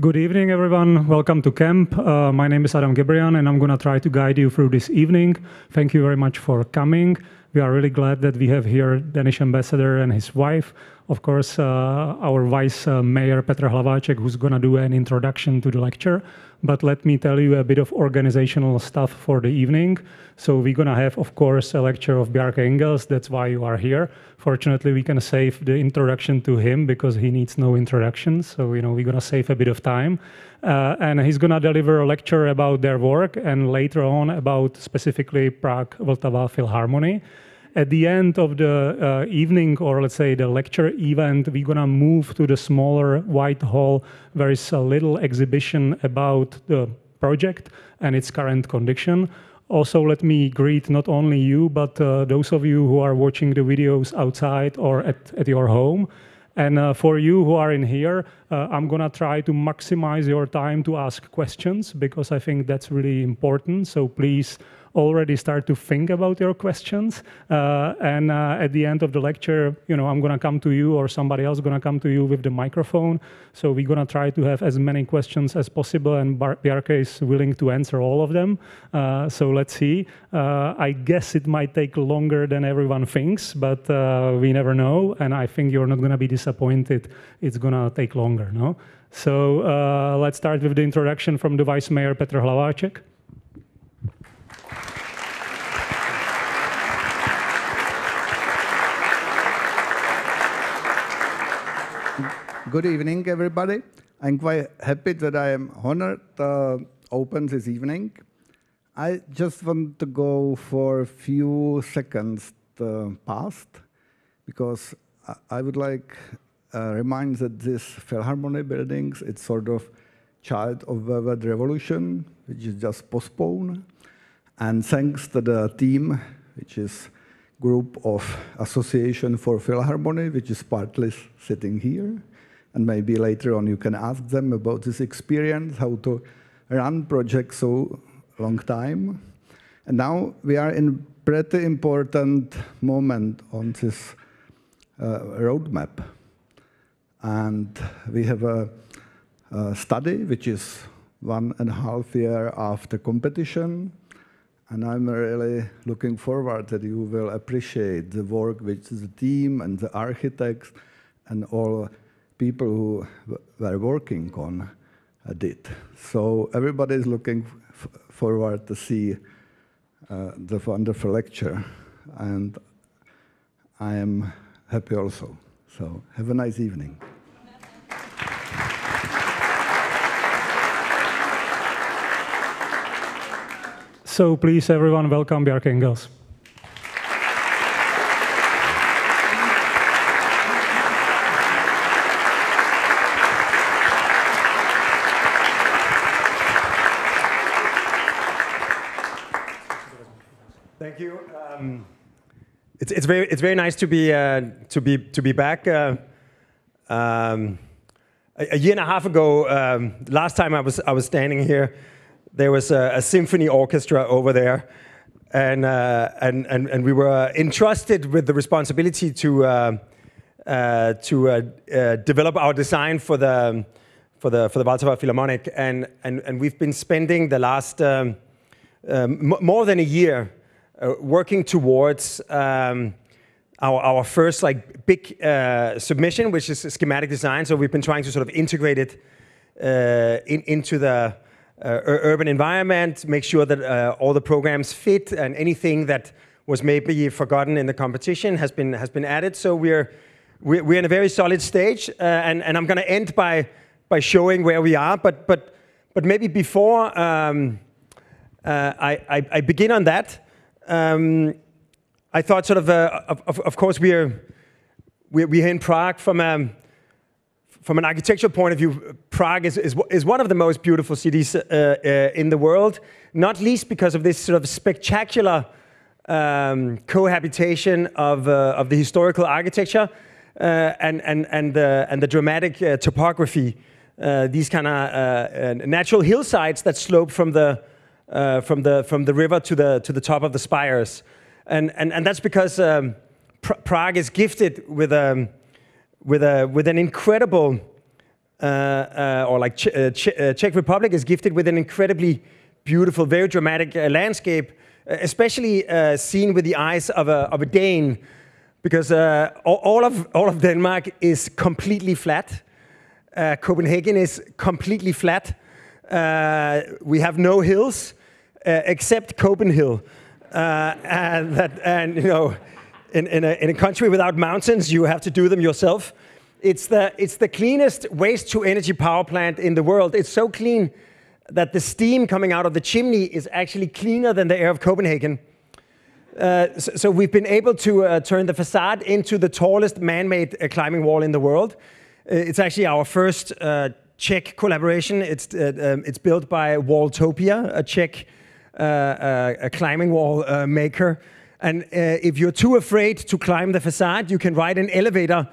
Good evening, everyone. Welcome to camp. My name is Adam Gebrian, and I'm going to try to guide you through this evening. Thank you very much for coming. We are really glad that we have here Danish ambassador and his wife. Of course, our vice mayor, Petr Hlaváček, who's going to do an introduction to the lecture. But let me tell you a bit of organizational stuff for the evening. So we're going to have, of course, a lecture of Bjarke Ingels. That's why you are here. Fortunately, we can save the introduction to him because he needs no introduction. So, we're going to save a bit of time. And he's going to deliver a lecture about their work and later on about specifically Vltava Philharmonic. At the end of the evening, or let's say the lecture event, we're going to move to the smaller white hall. There is a little exhibition about the project and its current condition. Also, let me greet not only you, but those of you who are watching the videos outside or at your home. And for you who are in here, I'm going to try to maximize your time to ask questions because I think that's really important. So please already start to think about your questions. And at the end of the lecture, I'm going to come to you or somebody else going to come to you with the microphone. So we're going to try to have as many questions as possible, and Bjarke is willing to answer all of them. So let's see. I guess it might take longer than everyone thinks, but we never know. And I think you're not going to be disappointed. It's going to take longer, no? So let's start with the introduction from the Vice Mayor, Petr Hlaváček. Good evening, everybody. I'm quite happy that I am honored to open this evening. I just want to go for a few seconds past, because I would like remind that this Philharmonic buildings, it's sort of child of the World Revolution, which is just postponed. And thanks to the team, which is group of Association for Philharmonic, which is partly sitting here. And maybe later on you can ask them about this experience, how to run projects so long time. And now we are in pretty important moment on this roadmap. And we have a study which is 1.5 years after competition. And I'm really looking forward that you will appreciate the work which the team and the architects and all people who were working on did. So everybody is looking forward to see the wonderful lecture, and I am happy also. So have a nice evening. So please, everyone, welcome Bjarke Ingels. Thank you. It's very nice to be back. A year and a half ago, last time I was standing here, there was a symphony orchestra over there, and we were entrusted with the responsibility to develop our design for the Vltava Philharmonic, and we've been spending the last more than a year working towards our first big submission, which is schematic design. So we've been trying to sort of integrate it into the urban environment, make sure that all the programs fit, and anything that was maybe forgotten in the competition has been added. So we're in a very solid stage, and I'm going to end by showing where we are. But maybe before I begin on that. I thought, sort of course, we're here in Prague from an architectural point of view. Prague is one of the most beautiful cities in the world, not least because of this sort of spectacular cohabitation of the historical architecture and the dramatic topography. These kind of natural hillsides that slope from the river to the top of the spires, and that's because Prague is gifted with an incredible or like Czech Republic, is gifted with an incredibly beautiful, very dramatic landscape, especially seen with the eyes of a Dane, because all of Denmark is completely flat. Copenhagen is completely flat. We have no hills except Copenhagen. And you know, in a country without mountains, you have to do them yourself. It's the cleanest waste-to-energy power plant in the world. It's so clean that the steam coming out of the chimney is actually cleaner than the air of Copenhagen. So we've been able to turn the facade into the tallest man-made climbing wall in the world. It's actually our first Czech collaboration. It's built by Wltopia, a Czech a climbing wall maker. And if you're too afraid to climb the facade, you can ride an elevator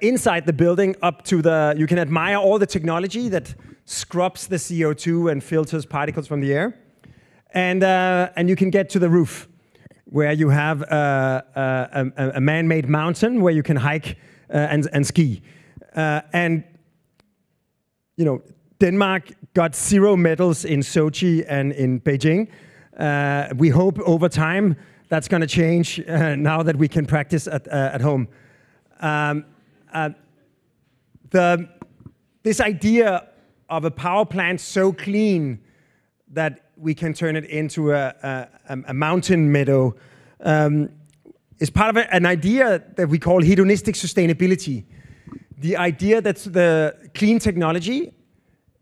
inside the building up to the. You can admire all the technology that scrubs the CO2 and filters particles from the air, and you can get to the roof, where you have a man-made mountain where you can hike and ski. And you know, Denmark got 0 medals in Sochi and in Beijing. We hope over time that's going to change now that we can practice at home. This idea of a power plant so clean that we can turn it into a mountain meadow is part of an idea that we call hedonistic sustainability. The idea that the clean technology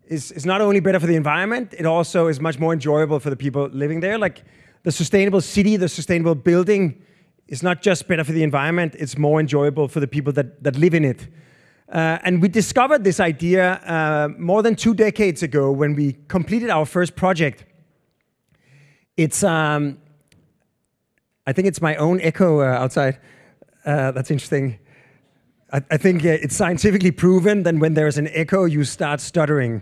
is not only better for the environment, it also is much more enjoyable for the people living there. Like the sustainable city, the sustainable building is not just better for the environment, it's more enjoyable for the people that live in it. And we discovered this idea more than 2 decades ago when we completed our first project. It's, I think it's my own echo outside. That's interesting. I think it's scientifically proven that when there's an echo, you start stuttering.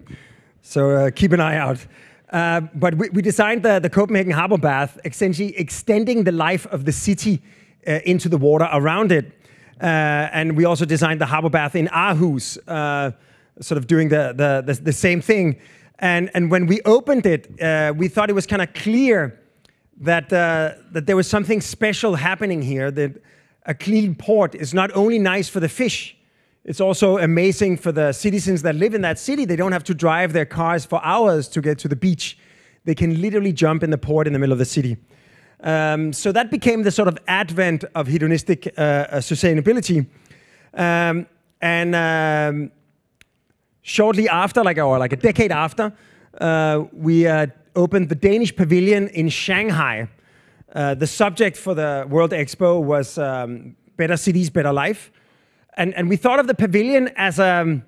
So keep an eye out. But we designed the Copenhagen Harbor Bath, essentially extending the life of the city into the water around it. And we also designed the harbor bath in Aarhus, sort of doing the same thing. And when we opened it, we thought it was kind of clear that there was something special happening here, that a clean port is not only nice for the fish, it's also amazing for the citizens that live in that city. They don't have to drive their cars for hours to get to the beach. They can literally jump in the port in the middle of the city. So that became the sort of advent of hedonistic sustainability. Shortly after, like a decade after, we opened the Danish pavilion in Shanghai. The subject for the World Expo was Better Cities, Better Life. And we thought of the pavilion as a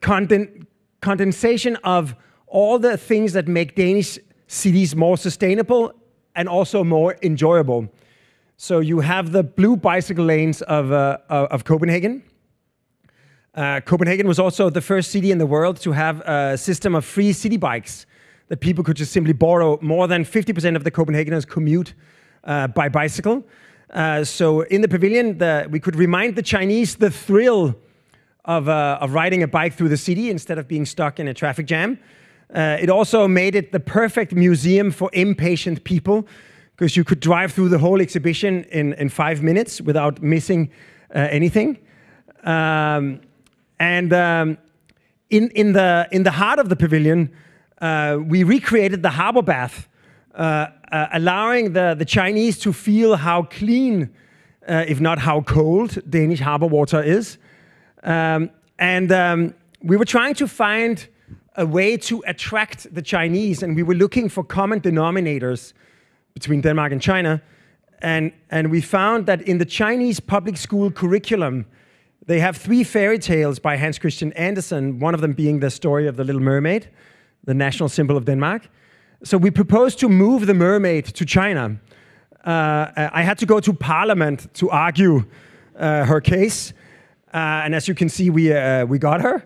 condensation of all the things that make Danish cities more sustainable and also more enjoyable. So you have the blue bicycle lanes of Copenhagen. Copenhagen was also the first city in the world to have a system of free city bikes that people could just simply borrow. More than 50% of the Copenhageners commute by bicycle. So in the pavilion, we could remind the Chinese the thrill of riding a bike through the city instead of being stuck in a traffic jam. It also made it the perfect museum for impatient people, because you could drive through the whole exhibition in 5 minutes without missing anything. In the heart of the pavilion, we recreated the harbor bath, allowing the Chinese to feel how clean, if not how cold, Danish harbor water is. We were trying to find a way to attract the Chinese, and we were looking for common denominators between Denmark and China. And we found that in the Chinese public school curriculum, they have 3 fairy tales by Hans Christian Andersen, one of them being the story of the Little Mermaid, the national symbol of Denmark. So we proposed to move the mermaid to China. I had to go to Parliament to argue her case. And as you can see, we got her.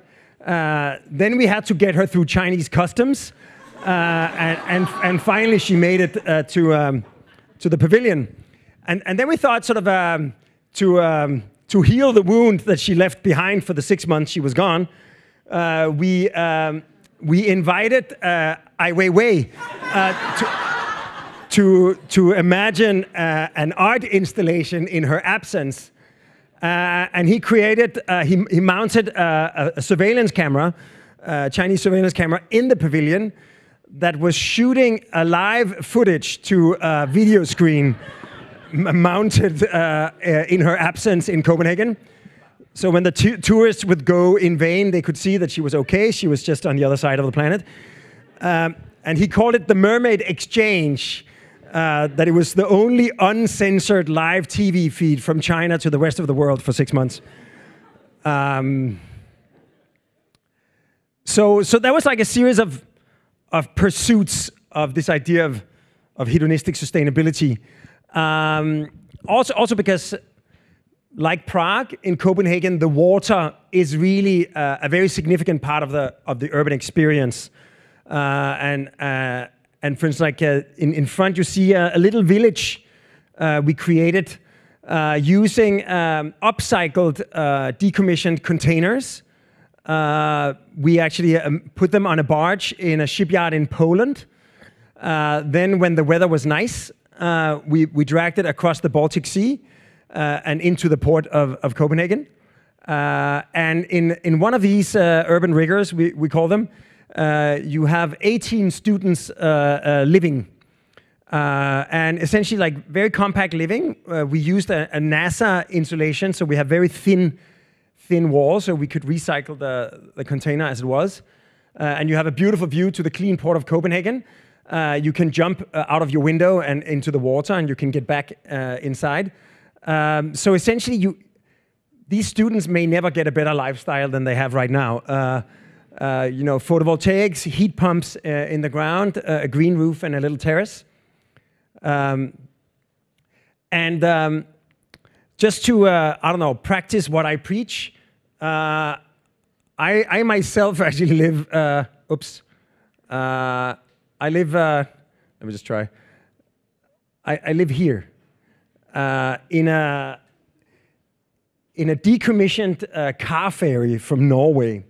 Then we had to get her through Chinese customs. And finally she made it to the pavilion. And then we thought sort of to to heal the wound that she left behind for the 6 months she was gone, we invited Ai Weiwei to imagine an art installation in her absence. And he created, he mounted a surveillance camera, Chinese surveillance camera in the pavilion that was shooting a live footage to a video screen mounted in her absence in Copenhagen. So when the tourists would go in vain, they could see that she was okay. She was just on the other side of the planet. And he called it the Mermaid Exchange, that it was the only uncensored live TV feed from China to the rest of the world for 6 months. So there was like a series of pursuits of this idea of hedonistic sustainability. Also because, like Prague, in Copenhagen, the water is really a very significant part of the urban experience. And for instance, like in front, you see a little village we created using upcycled, decommissioned containers. We actually put them on a barge in a shipyard in Poland. Then, when the weather was nice, we dragged it across the Baltic Sea and into the port of Copenhagen. And in one of these urban riggers, we call them, you have 18 students living. And essentially, like very compact living. We used a NASA insulation, so we have very thin walls, so we could recycle the container as it was. And you have a beautiful view to the clean port of Copenhagen. You can jump out of your window and into the water, and you can get back inside. So essentially, these students may never get a better lifestyle than they have right now. You know, photovoltaics, heat pumps in the ground, a green roof, and a little terrace. Just to, I don't know, practice what I preach, I myself actually live, I live, let me just try. I live here in a decommissioned car ferry from Norway.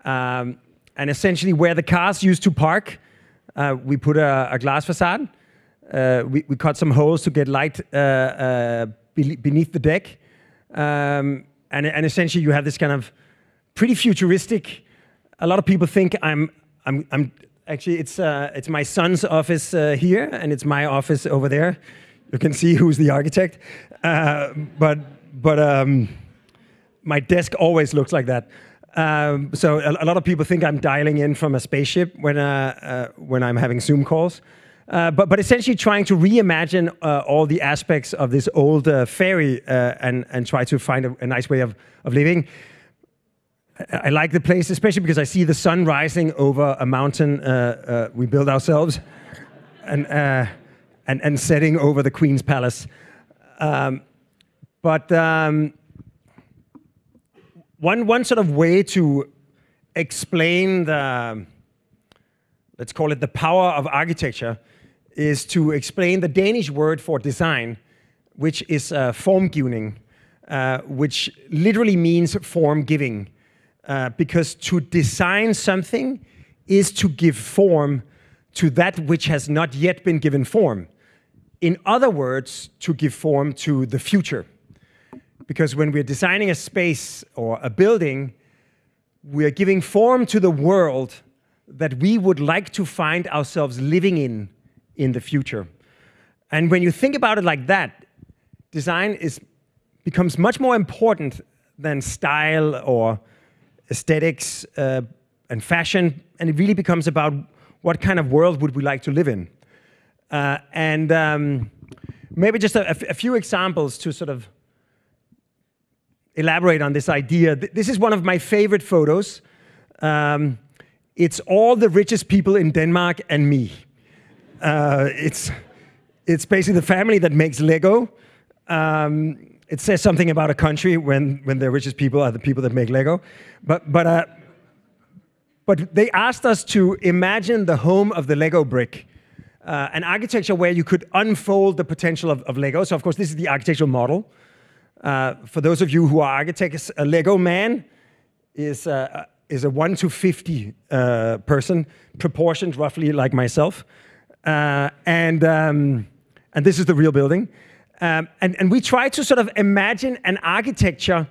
And essentially where the cars used to park, we put a glass facade. We cut some holes to get light beneath the deck. And essentially you have this kind of pretty futuristic, a lot of people think I'm actually, it's my son's office here, and it's my office over there. You can see who's the architect. But my desk always looks like that. So a lot of people think I'm dialing in from a spaceship when I'm having Zoom calls. But essentially trying to reimagine all the aspects of this old ferry and try to find a nice way of living. I like the place, especially because I see the sun rising over a mountain we built ourselves, and setting over the Queen's Palace. One sort of way to explain let's call it the power of architecture, is to explain the Danish word for design, which is formgivning, which literally means form giving. Because to design something is to give form to that which has not yet been given form. In other words, to give form to the future. Because when we're designing a space or a building, we are giving form to the world that we would like to find ourselves living in the future. And when you think about it like that, design becomes much more important than style or aesthetics and fashion, and it really becomes about what kind of world would we like to live in. Maybe just a few examples to sort of elaborate on this idea. This is one of my favorite photos. It's all the richest people in Denmark and me. It's basically the family that makes Lego. It says something about a country when the richest people are the people that make Lego. But they asked us to imagine the home of the Lego brick. An architecture where you could unfold the potential of Lego. So of course this is the architectural model. For those of you who are architects, a Lego man is a 1 to 50 person, proportioned roughly like myself. And this is the real building. And we try to sort of imagine an architecture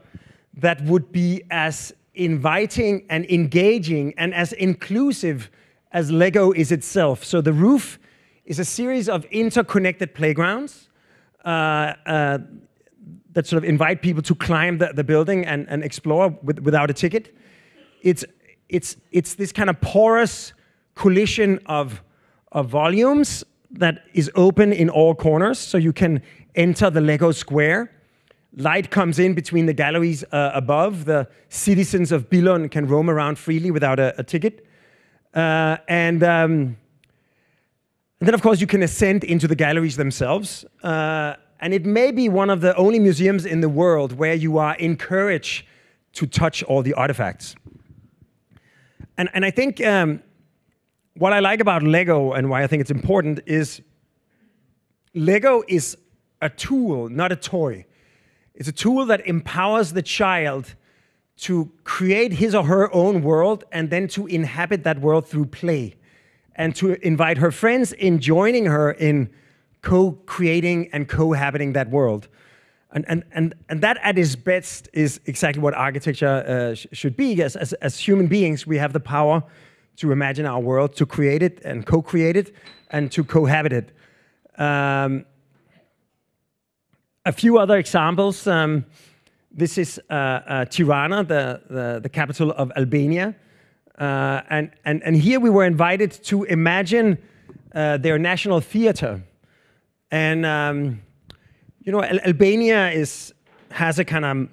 that would be as inviting and engaging and as inclusive as Lego is itself. So the roof is a series of interconnected playgrounds that sort of invite people to climb the building and explore without a ticket. It's this kind of porous collision of volumes that is open in all corners, so you can enter the Lego square. Light comes in between the galleries above. The citizens of Billund can roam around freely without a ticket. And then, of course, you can ascend into the galleries themselves. And it may be one of the only museums in the world where you are encouraged to touch all the artifacts. And I think what I like about Lego and why I think it's important is Lego is a tool, not a toy. It's a tool that empowers the child to create his or her own world and then to inhabit that world through play and to invite her friends in joining her in co-creating and cohabiting that world. And that at its best is exactly what architecture should be. As human beings, we have the power to imagine our world, to create it and co-create it and to cohabit it. A few other examples. This is Tirana, the capital of Albania. And here we were invited to imagine their national theater. And, you know, Albania has a kind of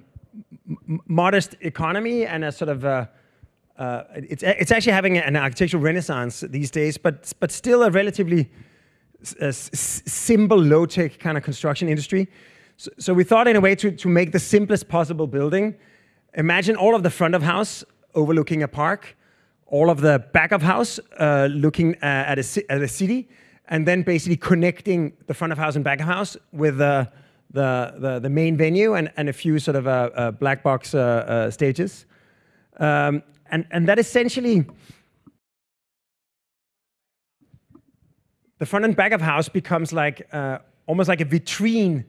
modest economy and a sort of, it's actually having an architectural renaissance these days, but still a relatively simple, low-tech kind of construction industry. So we thought in a way to make the simplest possible building. Imagine all of the front of house overlooking a park, all of the back of house looking at a city, and then basically connecting the front of house and back of house with the main venue and a few sort of black box stages. And that essentially, the front and back of house becomes like almost like a vitrine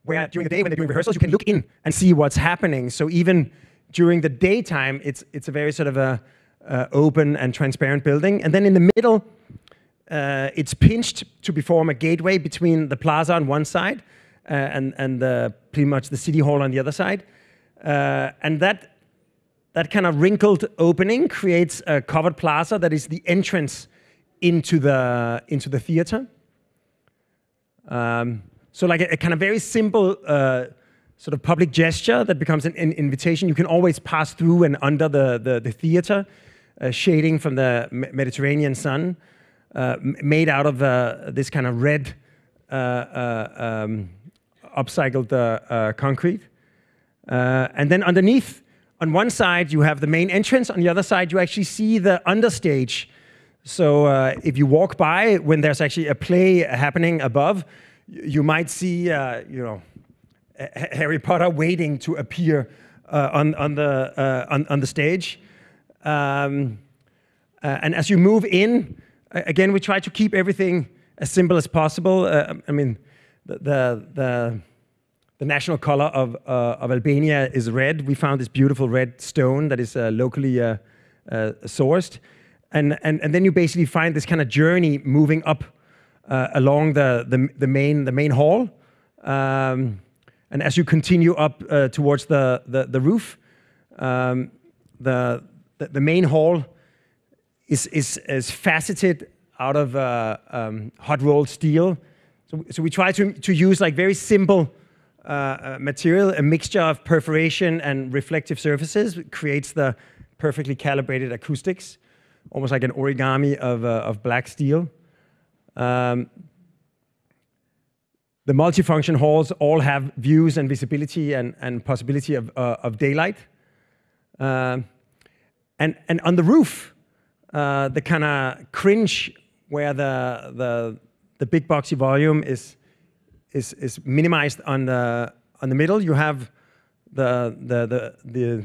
where during the day when they're doing rehearsals, you can look in and see what's happening. So even during the daytime, it's a very sort of a open and transparent building. And then in the middle, it's pinched to form a gateway between the plaza on one side and pretty much the city hall on the other side. And that kind of wrinkled opening creates a covered plaza that is the entrance into the theater. So like a kind of very simple sort of public gesture that becomes an invitation. You can always pass through and under the theater, shading from the Mediterranean sun, made out of this kind of red upcycled concrete. And then underneath, on one side, you have the main entrance. On the other side, you actually see the understage. So if you walk by, when there's actually a play happening above, you might see, you know, Harry Potter waiting to appear on the stage. And as you move in, again, we try to keep everything as simple as possible. I mean, the national color of Albania is red. We found this beautiful red stone that is locally sourced. And then you basically find this kind of journey moving up along the main hall. And as you continue up towards the roof, the main hall is faceted out of hot rolled steel. So we try to use like very simple material, a mixture of perforation and reflective surfaces. It creates the perfectly calibrated acoustics, almost like an origami of black steel. The multifunction halls all have views and visibility and possibility of daylight. And on the roof, the kind of cringe where the big boxy volume is minimized on the on the middle, you have the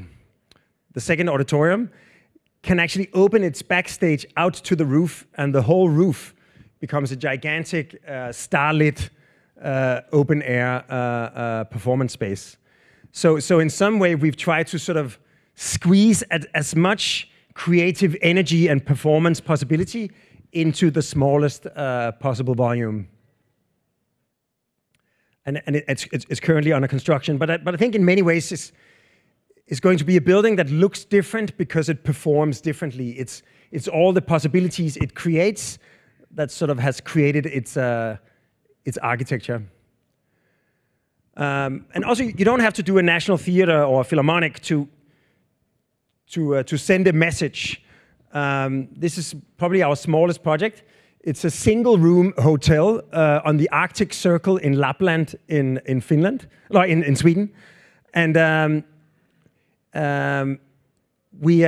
second auditorium, can actually open its backstage out to the roof, and the whole roof becomes a gigantic starlit open air performance space. So in some way, we've tried to sort of squeeze as much creative energy and performance possibility into the smallest possible volume. And it's currently under construction, but I think in many ways it's going to be a building that looks different because it performs differently. It's all the possibilities it creates that sort of has created its architecture. And also, you don't have to do a national theater or a philharmonic to send a message. This is probably our smallest project. It's a single-room hotel on the Arctic Circle in Lapland in Finland, or in Sweden, and we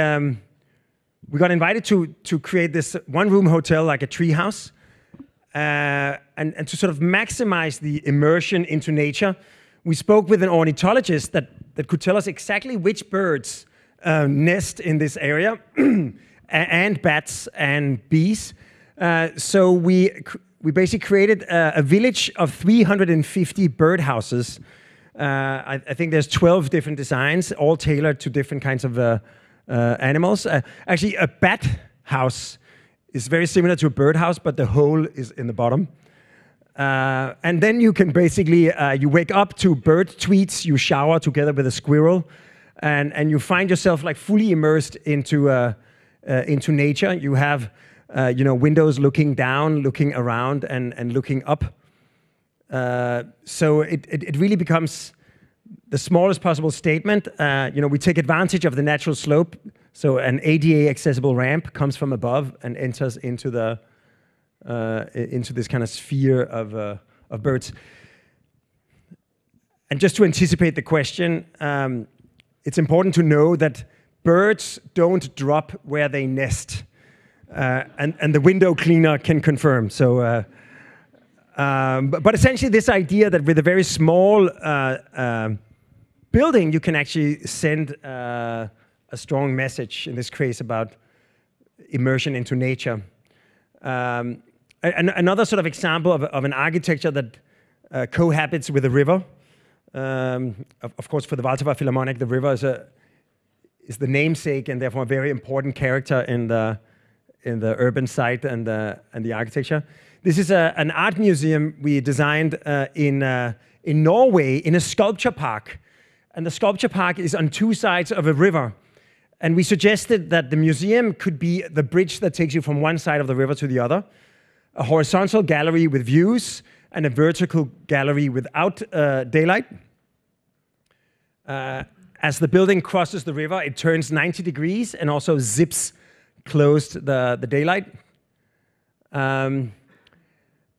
got invited to create this one-room hotel, like a tree house, and to sort of maximize the immersion into nature. We spoke with an ornithologist that could tell us exactly which birds nest in this area, and bats and bees. So we basically created a village of 350 birdhouses. I think there's 12 different designs, all tailored to different kinds of animals. Actually, a bat house is very similar to a birdhouse, but the hole is in the bottom. And then you can basically, you wake up to bird tweets, you shower together with a squirrel, and you find yourself like fully immersed into nature. You have windows looking down, looking around, and looking up. So it really becomes the smallest possible statement. We take advantage of the natural slope. So an ADA accessible ramp comes from above and enters into this kind of sphere of birds. And just to anticipate the question, it's important to know that birds don't drop where they nest. And the window cleaner can confirm. So, but essentially this idea that with a very small building, you can actually send a strong message, in this case, about immersion into nature. Another sort of example of an architecture that cohabits with a river. Of course, for the Vltava Philharmonic, the river is the namesake and therefore a very important character in the urban site and the architecture. This is an art museum we designed in Norway in a sculpture park. And the sculpture park is on two sides of a river. And we suggested that the museum could be the bridge that takes you from one side of the river to the other, a horizontal gallery with views, and a vertical gallery without daylight. As the building crosses the river, it turns 90 degrees and also zips closed the daylight. And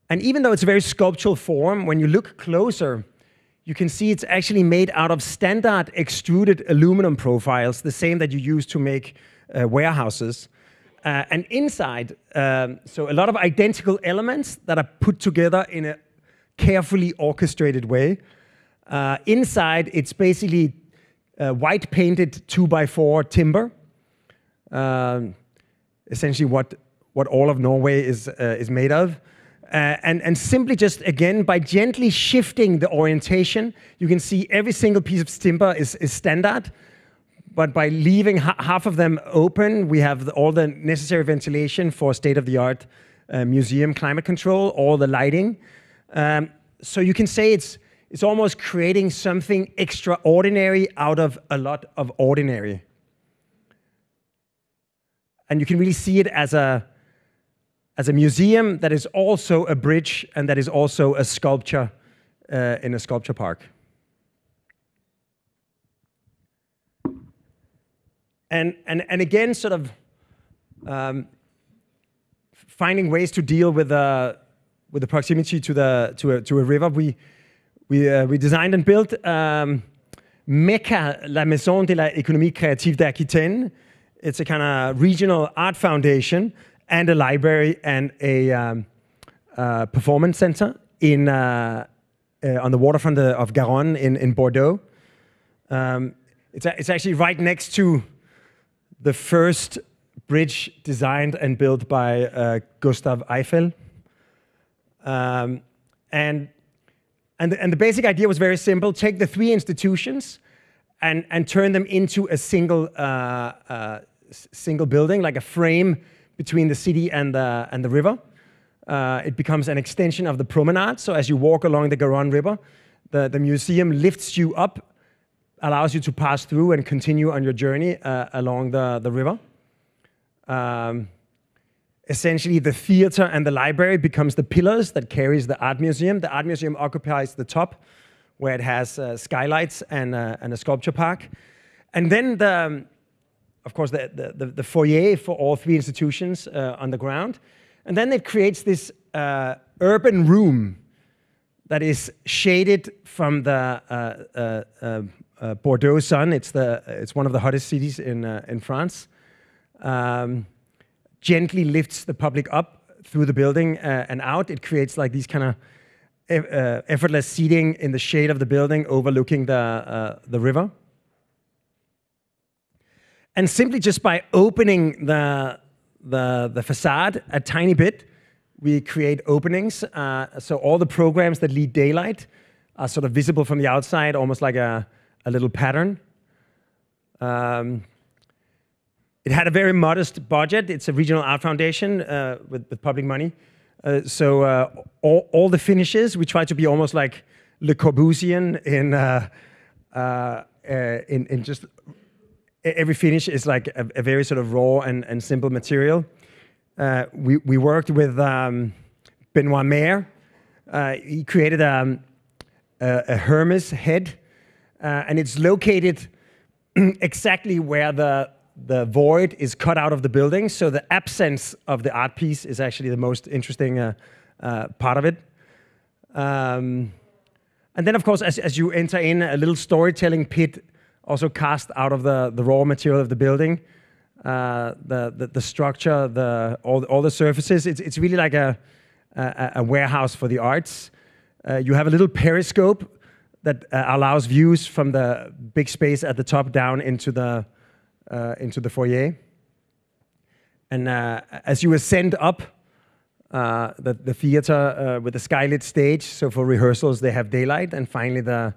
even though it's a very sculptural form, when you look closer, you can see it's actually made out of standard extruded aluminum profiles, the same that you use to make warehouses. And inside, so a lot of identical elements that are put together in a carefully orchestrated way. Inside, it's basically white painted 2x4 timber. Essentially what all of Norway is made of. And simply just, again, by gently shifting the orientation, you can see every single piece of timber is standard. But by leaving half of them open, we have all the necessary ventilation for state-of-the-art museum climate control, all the lighting. So you can say it's almost creating something extraordinary out of a lot of ordinary. And you can really see it as a museum that is also a bridge and that is also a sculpture in a sculpture park. And again, sort of finding ways to deal with the proximity to a river. We designed and built MECA, la Maison de la Économie Créative d'Aquitaine. It's a kind of regional art foundation and a library and a performance center in on the waterfront of Garonne in Bordeaux. It's actually right next to the first bridge designed and built by Gustav Eiffel. And the basic idea was very simple: take the three institutions and turn them into a single building, like a frame between the city and the river. It becomes an extension of the promenade. So as you walk along the Garonne River, the museum lifts you up, allows you to pass through and continue on your journey along the river. Essentially, the theater and the library becomes the pillars that carries the art museum. The art museum occupies the top, where it has skylights and a sculpture park. And then, of course, the foyer for all three institutions on the ground. And then it creates this urban room that is shaded from the Bordeaux sun. It's one of the hottest cities in France. Gently lifts the public up through the building and out. It creates like these kind of effortless seating in the shade of the building, overlooking the river. And simply just by opening the facade a tiny bit, we create openings. So all the programs that lead daylight are sort of visible from the outside, almost like a little pattern. It had a very modest budget. It's a regional art foundation with public money. So all the finishes, we try to be almost like Le Corbusier in just every finish is like a very sort of raw and simple material. We worked with Benoit Mayer. He created a Hermes head, and it's located exactly where the void is cut out of the building. So the absence of the art piece is actually the most interesting part of it. And then, of course, as you enter in, a little storytelling pit also cast out of the raw material of the building. The structure, all the surfaces. It's really like a warehouse for the arts. You have a little periscope that allows views from the big space at the top down into the foyer. And as you ascend up the theater with the skylit stage, so for rehearsals they have daylight, and finally the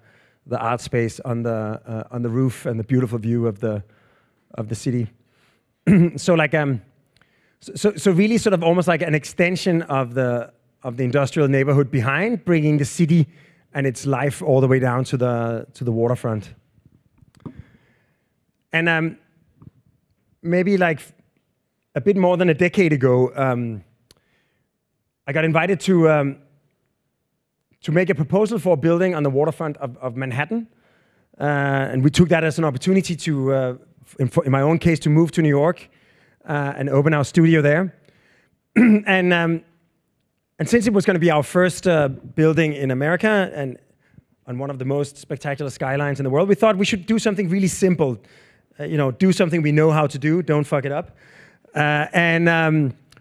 art space on the roof and the beautiful view of the city. So like so really sort of almost like an extension of the industrial neighborhood behind, bringing the city and its life all the way down to the waterfront. And maybe like a bit more than a decade ago, I got invited to make a proposal for a building on the waterfront of Manhattan. And we took that as an opportunity to, in my own case, to move to New York and open our studio there. And since it was going to be our first building in America and on one of the most spectacular skylines in the world, we thought we should do something really simple. Do something we know how to do, don't fuck it up.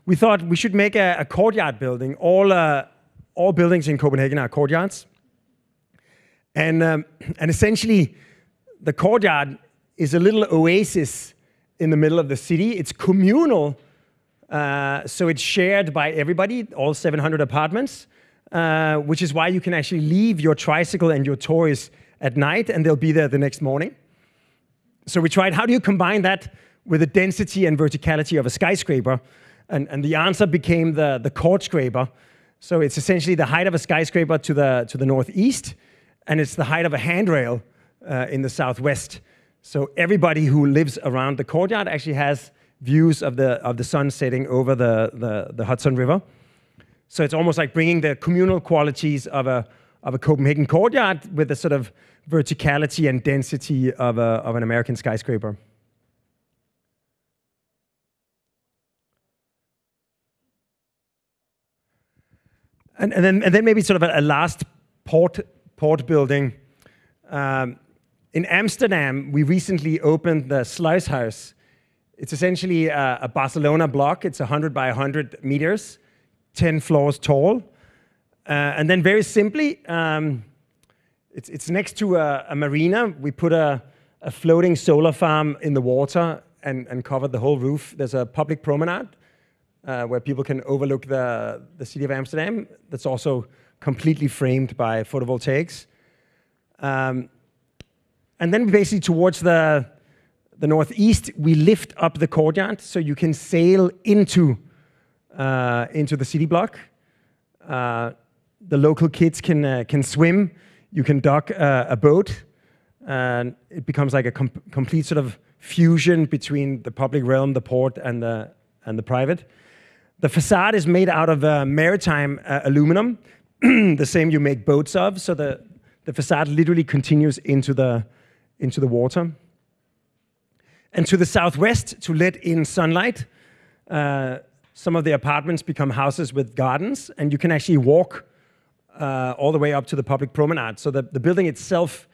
We thought we should make a courtyard building. All buildings in Copenhagen are courtyards. And essentially, the courtyard is a little oasis in the middle of the city. It's communal, so it's shared by everybody, all 700 apartments, which is why you can actually leave your tricycle and your toys at night, and they'll be there the next morning. So we tried, how do you combine that with the density and verticality of a skyscraper? And the answer became the court scraper. So it's essentially the height of a skyscraper to the northeast, and it's the height of a handrail in the southwest. So everybody who lives around the courtyard actually has views of the sun setting over the Hudson River. So it's almost like bringing the communal qualities of a Copenhagen courtyard with the sort of verticality and density of an American skyscraper. And then maybe sort of a last port building. In Amsterdam, we recently opened the Sluishuis. It's essentially a Barcelona block. It's 100 by 100 meters, 10 floors tall. And then very simply, It's next to a marina. We put a floating solar farm in the water and covered the whole roof. There's a public promenade where people can overlook the city of Amsterdam. That's also completely framed by photovoltaics. And then basically towards the northeast, we lift up the courtyard so you can sail into the city block. The local kids can swim. You can dock a boat, and it becomes like a complete sort of fusion between the public realm, the port, and the private. The facade is made out of maritime aluminum, the same you make boats of. So the facade literally continues into the water. And to the southwest, to let in sunlight, some of the apartments become houses with gardens, and you can actually walk all the way up to the public promenade. So the building itself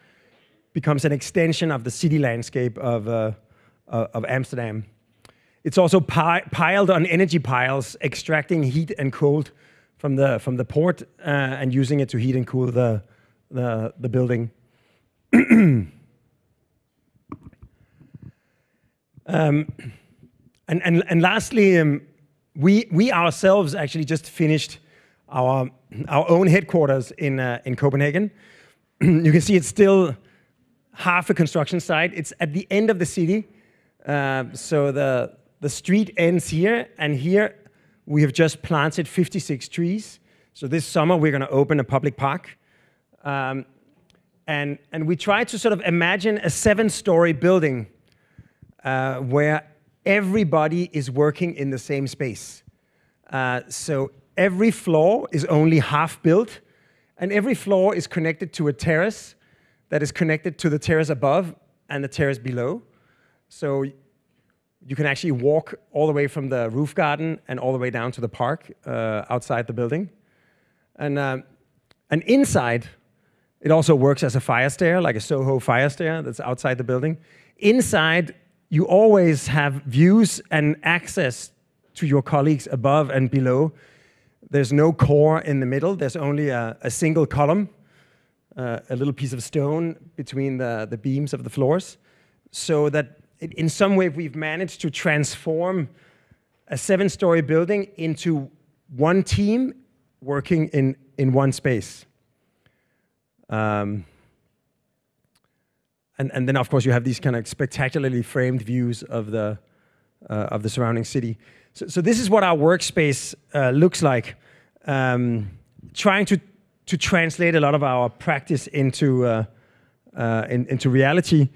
becomes an extension of the city landscape of Amsterdam. It's also piled on energy piles, extracting heat and cold from the port and using it to heat and cool the building. And lastly, we ourselves actually just finished our own headquarters in Copenhagen. You can see it's still half a construction site. It's at the end of the city, so the street ends here, and here we have just planted 56 trees. So this summer we're going to open a public park, and we try to sort of imagine a 7-story building where everybody is working in the same space. So every floor is only half built, and every floor is connected to a terrace that is connected to the terrace above and the terrace below. So you can actually walk all the way from the roof garden and all the way down to the park outside the building. And inside, it also works as a fire stair, like a Soho fire stair that's outside the building. Inside, you always have views and access to your colleagues above and below. There's no core in the middle. There's only a single column, a little piece of stone between the beams of the floors. So that in some way we've managed to transform a 7-story building into one team working in one space. And then, of course, you have these kind of spectacularly framed views of the surrounding city. So this is what our workspace looks like. Trying to translate a lot of our practice into reality.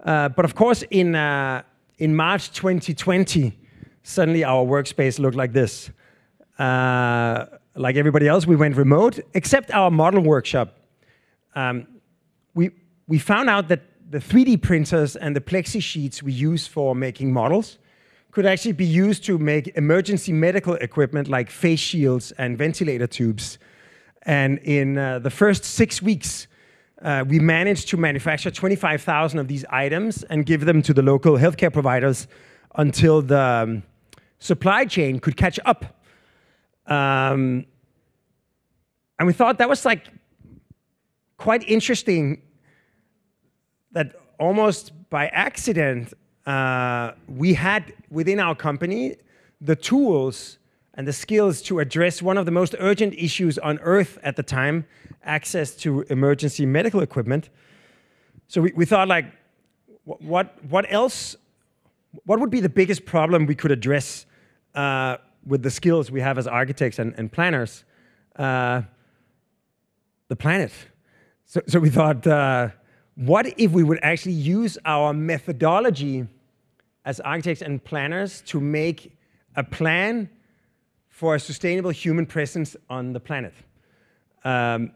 But of course, in March 2020, suddenly our workspace looked like this. Like everybody else, we went remote, except our model workshop. We found out that the 3D printers and the plexi sheets we use for making models could actually be used to make emergency medical equipment like face shields and ventilator tubes. And in the first 6 weeks, we managed to manufacture 25,000 of these items and give them to the local healthcare providers until the supply chain could catch up. And we thought that was like quite interesting that almost by accident, we had within our company the tools and the skills to address one of the most urgent issues on Earth at the time, access to emergency medical equipment. So we thought, like, what else? What would be the biggest problem we could address with the skills we have as architects and planners? The planet. So we thought, what if we would actually use our methodology as architects and planners to make a plan for a sustainable human presence on the planet? And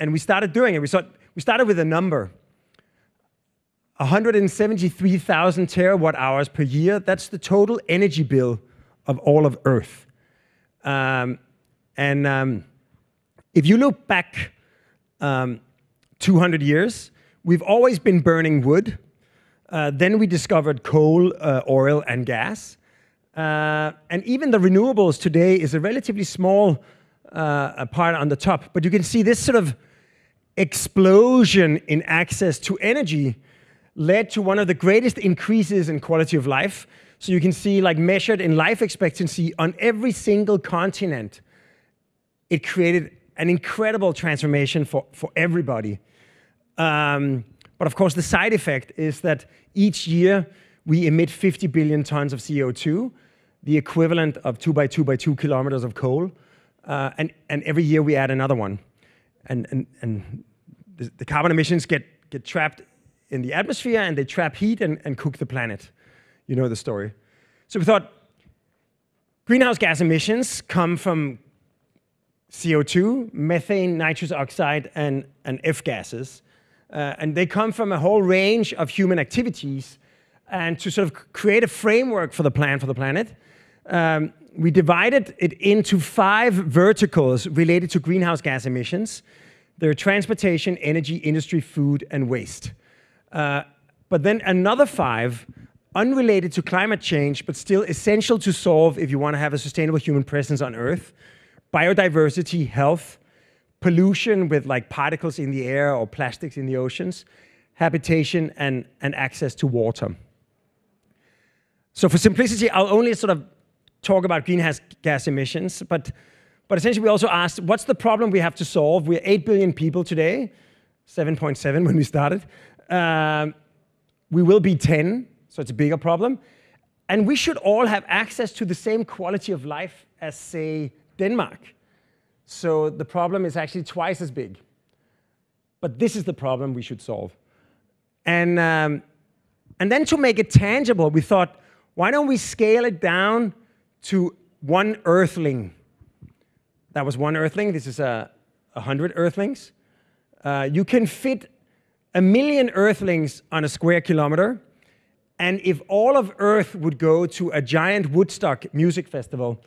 we started doing it. We started with a number. 173,000 terawatt hours per year. That's the total energy bill of all of Earth. If you look back 200 years, we've always been burning wood. Then we discovered coal, oil, and gas. And even the renewables today is a relatively small part on the top. But you can see this sort of explosion in access to energy led to one of the greatest increases in quality of life. So you can see, like measured in life expectancy on every single continent, it created an incredible transformation for everybody. But of course, the side effect is that each year we emit 50 billion tons of CO2, the equivalent of 2 by 2 by 2 kilometers of coal. And every year we add another one. And the carbon emissions get trapped in the atmosphere, and they trap heat and cook the planet. You know the story. So we thought greenhouse gas emissions come from CO2, methane, nitrous oxide, and F gases. And they come from a whole range of human activities. And to sort of create a framework for the planet, we divided it into 5 verticals related to greenhouse gas emissions. They're transportation, energy, industry, food, and waste. But then another 5, unrelated to climate change, but still essential to solve if you want to have a sustainable human presence on Earth: biodiversity, health, pollution with like particles in the air or plastics in the oceans, habitation, and access to water. So for simplicity, I'll only sort of talk about greenhouse gas emissions, but essentially we also asked, what's the problem we have to solve? We're 8 billion people today, 7.7 when we started. We will be 10, so it's a bigger problem. And we should all have access to the same quality of life as, say, Denmark. So the problem is actually twice as big. But this is the problem we should solve. And then to make it tangible, we thought, why don't we scale it down to 1 earthling? That was 1 earthling. This is 100 earthlings. You can fit 1 million earthlings on a square kilometer. And if all of Earth would go to a giant Woodstock music festival,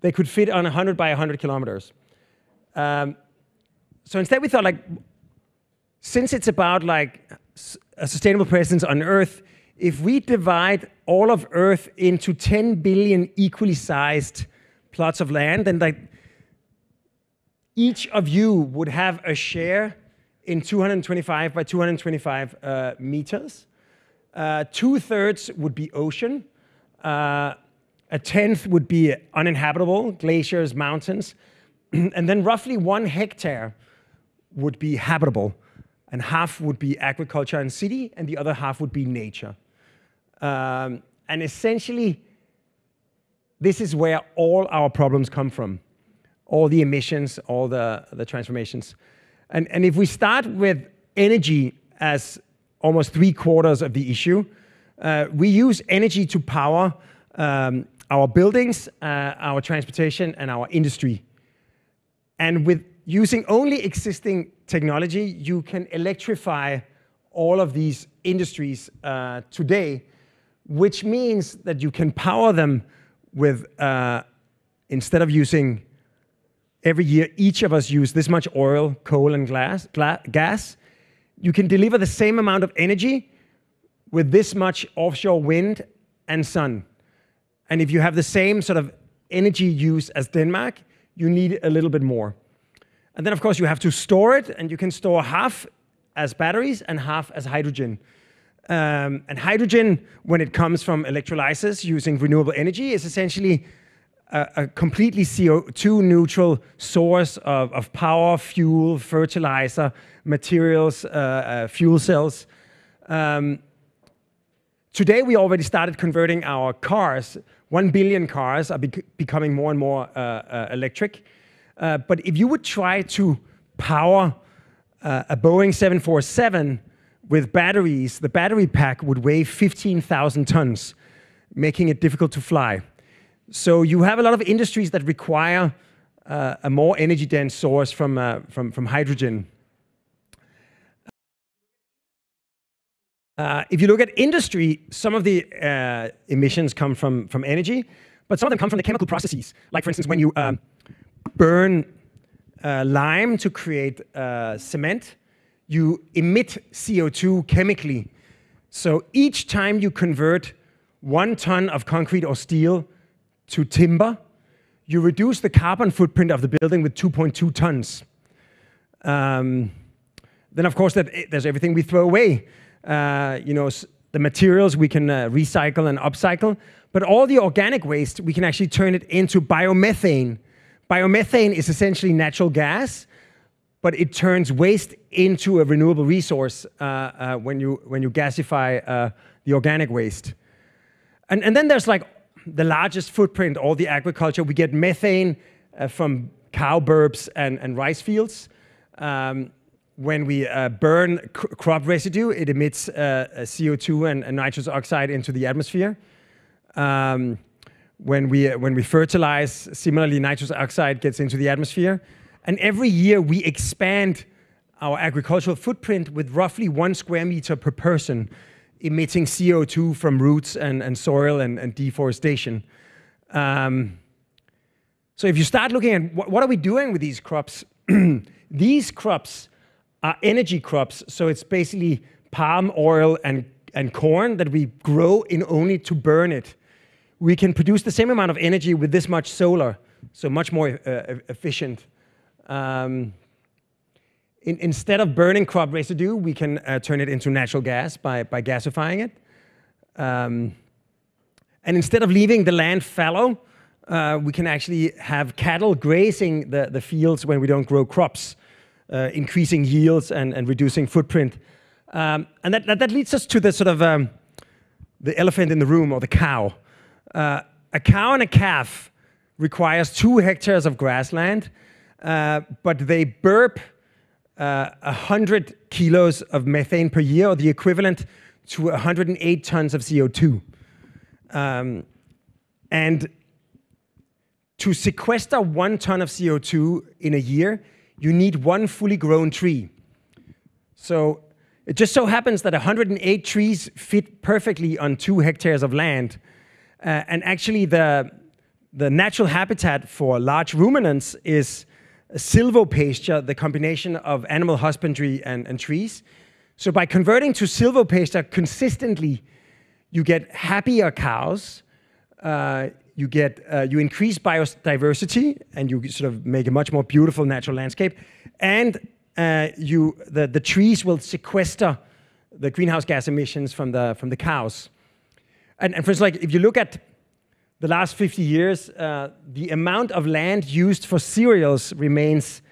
they could fit on 100 by 100 kilometers. So instead we thought, like, since it's about like a sustainable presence on Earth, if we divide all of Earth into 10 billion equally sized plots of land, then like each of you would have a share in 225 by 225 meters. 2/3 would be ocean. 1/10 would be uninhabitable, glaciers, mountains. And then roughly 1 hectare would be habitable. And half would be agriculture and city, and the other half would be nature. And essentially, this is where all our problems come from. All the emissions, all the transformations. And if we start with energy as almost 3/4 of the issue, we use energy to power our buildings, our transportation, and our industry. And with using only existing technology, you can electrify all of these industries today, which means that you can power them with, instead of using every year, each of us use this much oil, coal, and gas, you can deliver the same amount of energy with this much offshore wind and sun. And if you have the same sort of energy use as Denmark, you need a little bit more. And then, of course, you have to store it, and you can store half as batteries and half as hydrogen. And hydrogen, when it comes from electrolysis using renewable energy, is essentially a completely CO2-neutral source of power, fuel, fertilizer, materials, fuel cells. Today, we already started converting our cars. 1 billion cars are becoming more and more electric. But if you would try to power a Boeing 747 with batteries, the battery pack would weigh 15,000 tons, making it difficult to fly. So you have a lot of industries that require a more energy-dense source from hydrogen. If you look at industry, some of the emissions come from energy, but some of them come from the chemical processes. Like, for instance, when you burn lime to create cement, you emit CO2 chemically. So each time you convert 1 ton of concrete or steel to timber, you reduce the carbon footprint of the building with 2.2 tons. Then, of course, there's everything we throw away. The materials we can recycle and upcycle. But all the organic waste, we can actually turn it into biomethane. Biomethane is essentially natural gas, but it turns waste into a renewable resource when you gasify the organic waste. And then there's like the largest footprint, all the agriculture. We get methane from cow burbs and rice fields. When we burn crop residue, it emits CO2 and nitrous oxide into the atmosphere. When we fertilize, similarly, nitrous oxide gets into the atmosphere. And every year we expand our agricultural footprint with roughly 1 square meter per person, emitting CO2 from roots and soil and deforestation. So if you start looking at what are we doing with these crops, these crops are energy crops. So it's basically palm oil and corn that we grow in only to burn it. We can produce the same amount of energy with this much solar, so much more efficient. Instead of burning crop residue, we can turn it into natural gas by gasifying it. And instead of leaving the land fallow, we can actually have cattle grazing the fields when we don't grow crops, increasing yields and reducing footprint. And that leads us to the sort of the elephant in the room, or the cow. A cow and a calf requires 2 hectares of grassland, but they burp 100 kilos of methane per year, or the equivalent to 108 tons of CO2. And to sequester 1 ton of CO2 in a year, you need 1 fully grown tree. So it just so happens that 108 trees fit perfectly on 2 hectares of land. And actually, the natural habitat for large ruminants is silvopasture, the combination of animal husbandry and trees. So by converting to silvopasture consistently, you get happier cows, you increase biodiversity, and you sort of make a much more beautiful natural landscape, and the trees will sequester the greenhouse gas emissions from the cows. And for instance, like if you look at the last 50 years, the amount of land used for cereals remains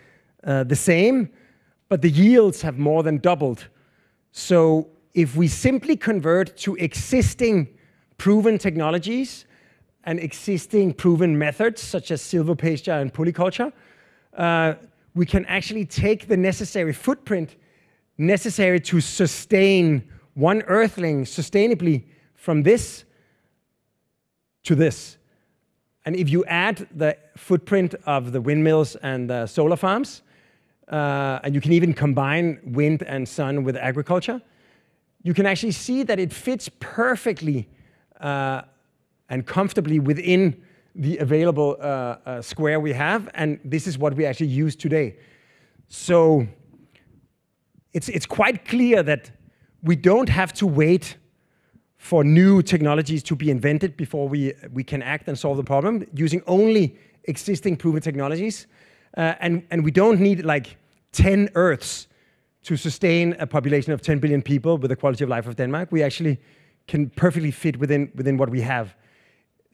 the same, but the yields have more than doubled. So if we simply convert to existing proven technologies and existing proven methods, such as silvopasture and polyculture, we can actually take the necessary footprint necessary to sustain one earthling sustainably from this to this. And if you add the footprint of the windmills and the solar farms, and you can even combine wind and sun with agriculture, you can actually see that it fits perfectly and comfortably within the available square we have, and this is what we actually use today. So it's quite clear that we don't have to wait for new technologies to be invented before we can act and solve the problem, using only existing proven technologies. And we don't need like 10 Earths to sustain a population of 10 billion people with the quality of life of Denmark. We actually can perfectly fit within what we have.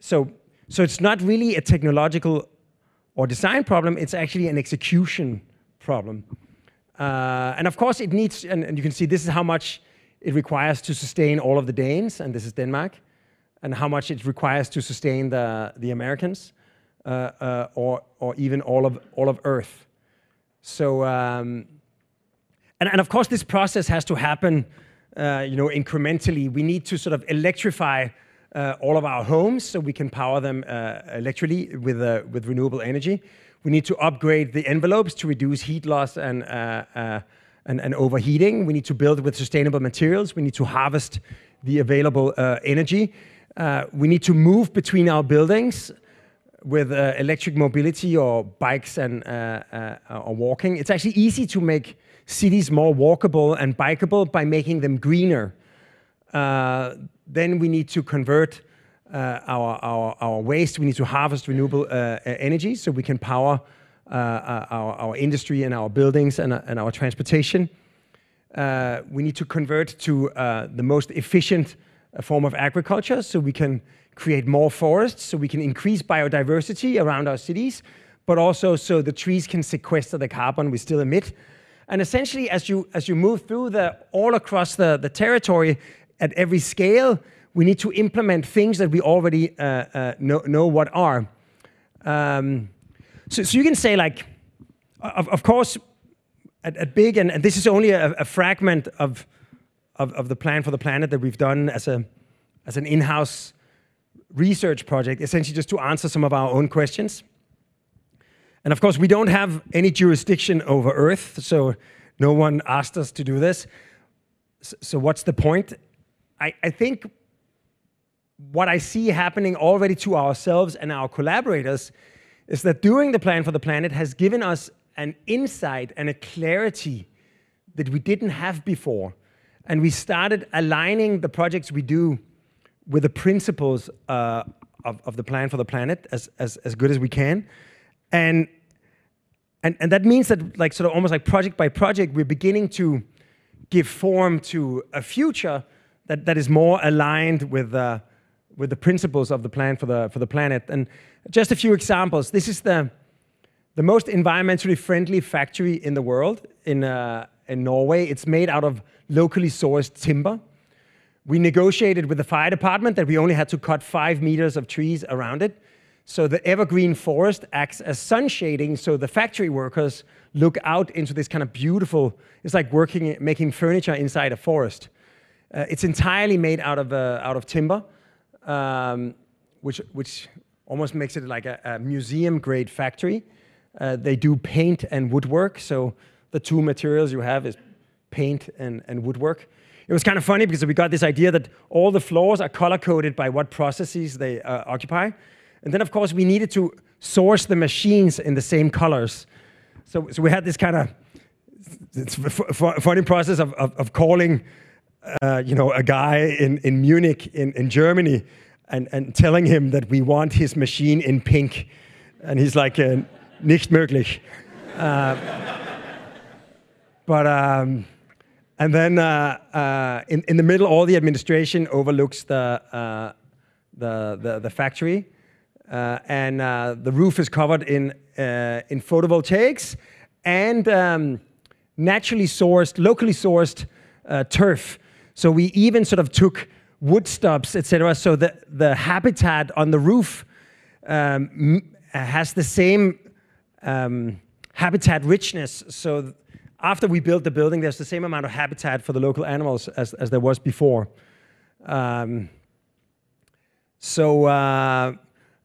So it's not really a technological or design problem, it's actually an execution problem. And of course it needs, and you can see this is how much it requires to sustain all of the Danes, and this is Denmark, and how much it requires to sustain the Americans, or even all of Earth. So, and of course this process has to happen, incrementally. We need to sort of electrify all of our homes so we can power them electrically with renewable energy. We need to upgrade the envelopes to reduce heat loss and overheating. We need to build with sustainable materials. We need to harvest the available energy. We need to move between our buildings with electric mobility or bikes and or walking. It's actually easy to make cities more walkable and bikeable by making them greener. Then we need to convert our waste. We need to harvest renewable energy so we can power our industry and our buildings and our transportation. we need to convert to the most efficient form of agriculture, so we can create more forests, so we can increase biodiversity around our cities, but also so the trees can sequester the carbon we still emit. And essentially, as you move through all across the territory at every scale, we need to implement things that we already know what are. So you can say, like, of course, at big, and this is only a fragment of the plan for the planet that we've done as an in-house research project, essentially just to answer some of our own questions. And of course, we don't have any jurisdiction over Earth, so no one asked us to do this. So what's the point? I think what I see happening already to ourselves and our collaborators is that doing the plan for the planet has given us an insight and a clarity that we didn't have before. And we started aligning the projects we do with the principles of the plan for the planet as good as we can. And that means that, like, sort of almost like project by project, we're beginning to give form to a future that is more aligned with the principles of the plan for the planet. And just a few examples. This is the most environmentally friendly factory in the world in Norway. It's made out of locally sourced timber. We negotiated with the fire department that we only had to cut 5 meters of trees around it. So the evergreen forest acts as sun shading, so the factory workers look out into this kind of beautiful, it's like making furniture inside a forest. It's entirely made out of timber, which almost makes it like a museum-grade factory. They do paint and woodwork, so the two materials you have is paint and woodwork. It was kind of funny because we got this idea that all the floors are color-coded by what processes they occupy. And then, of course, we needed to source the machines in the same colors. So we had this kind of funny process of calling a guy in Munich in Germany and telling him that we want his machine in pink. And he's like, nicht möglich. And then in the middle, all the administration overlooks the factory. And the roof is covered in photovoltaics and naturally sourced, locally sourced turf. So we even sort of took wood stubs, etc. So the habitat on the roof has the same habitat richness. So after we built the building, there's the same amount of habitat for the local animals as there was before.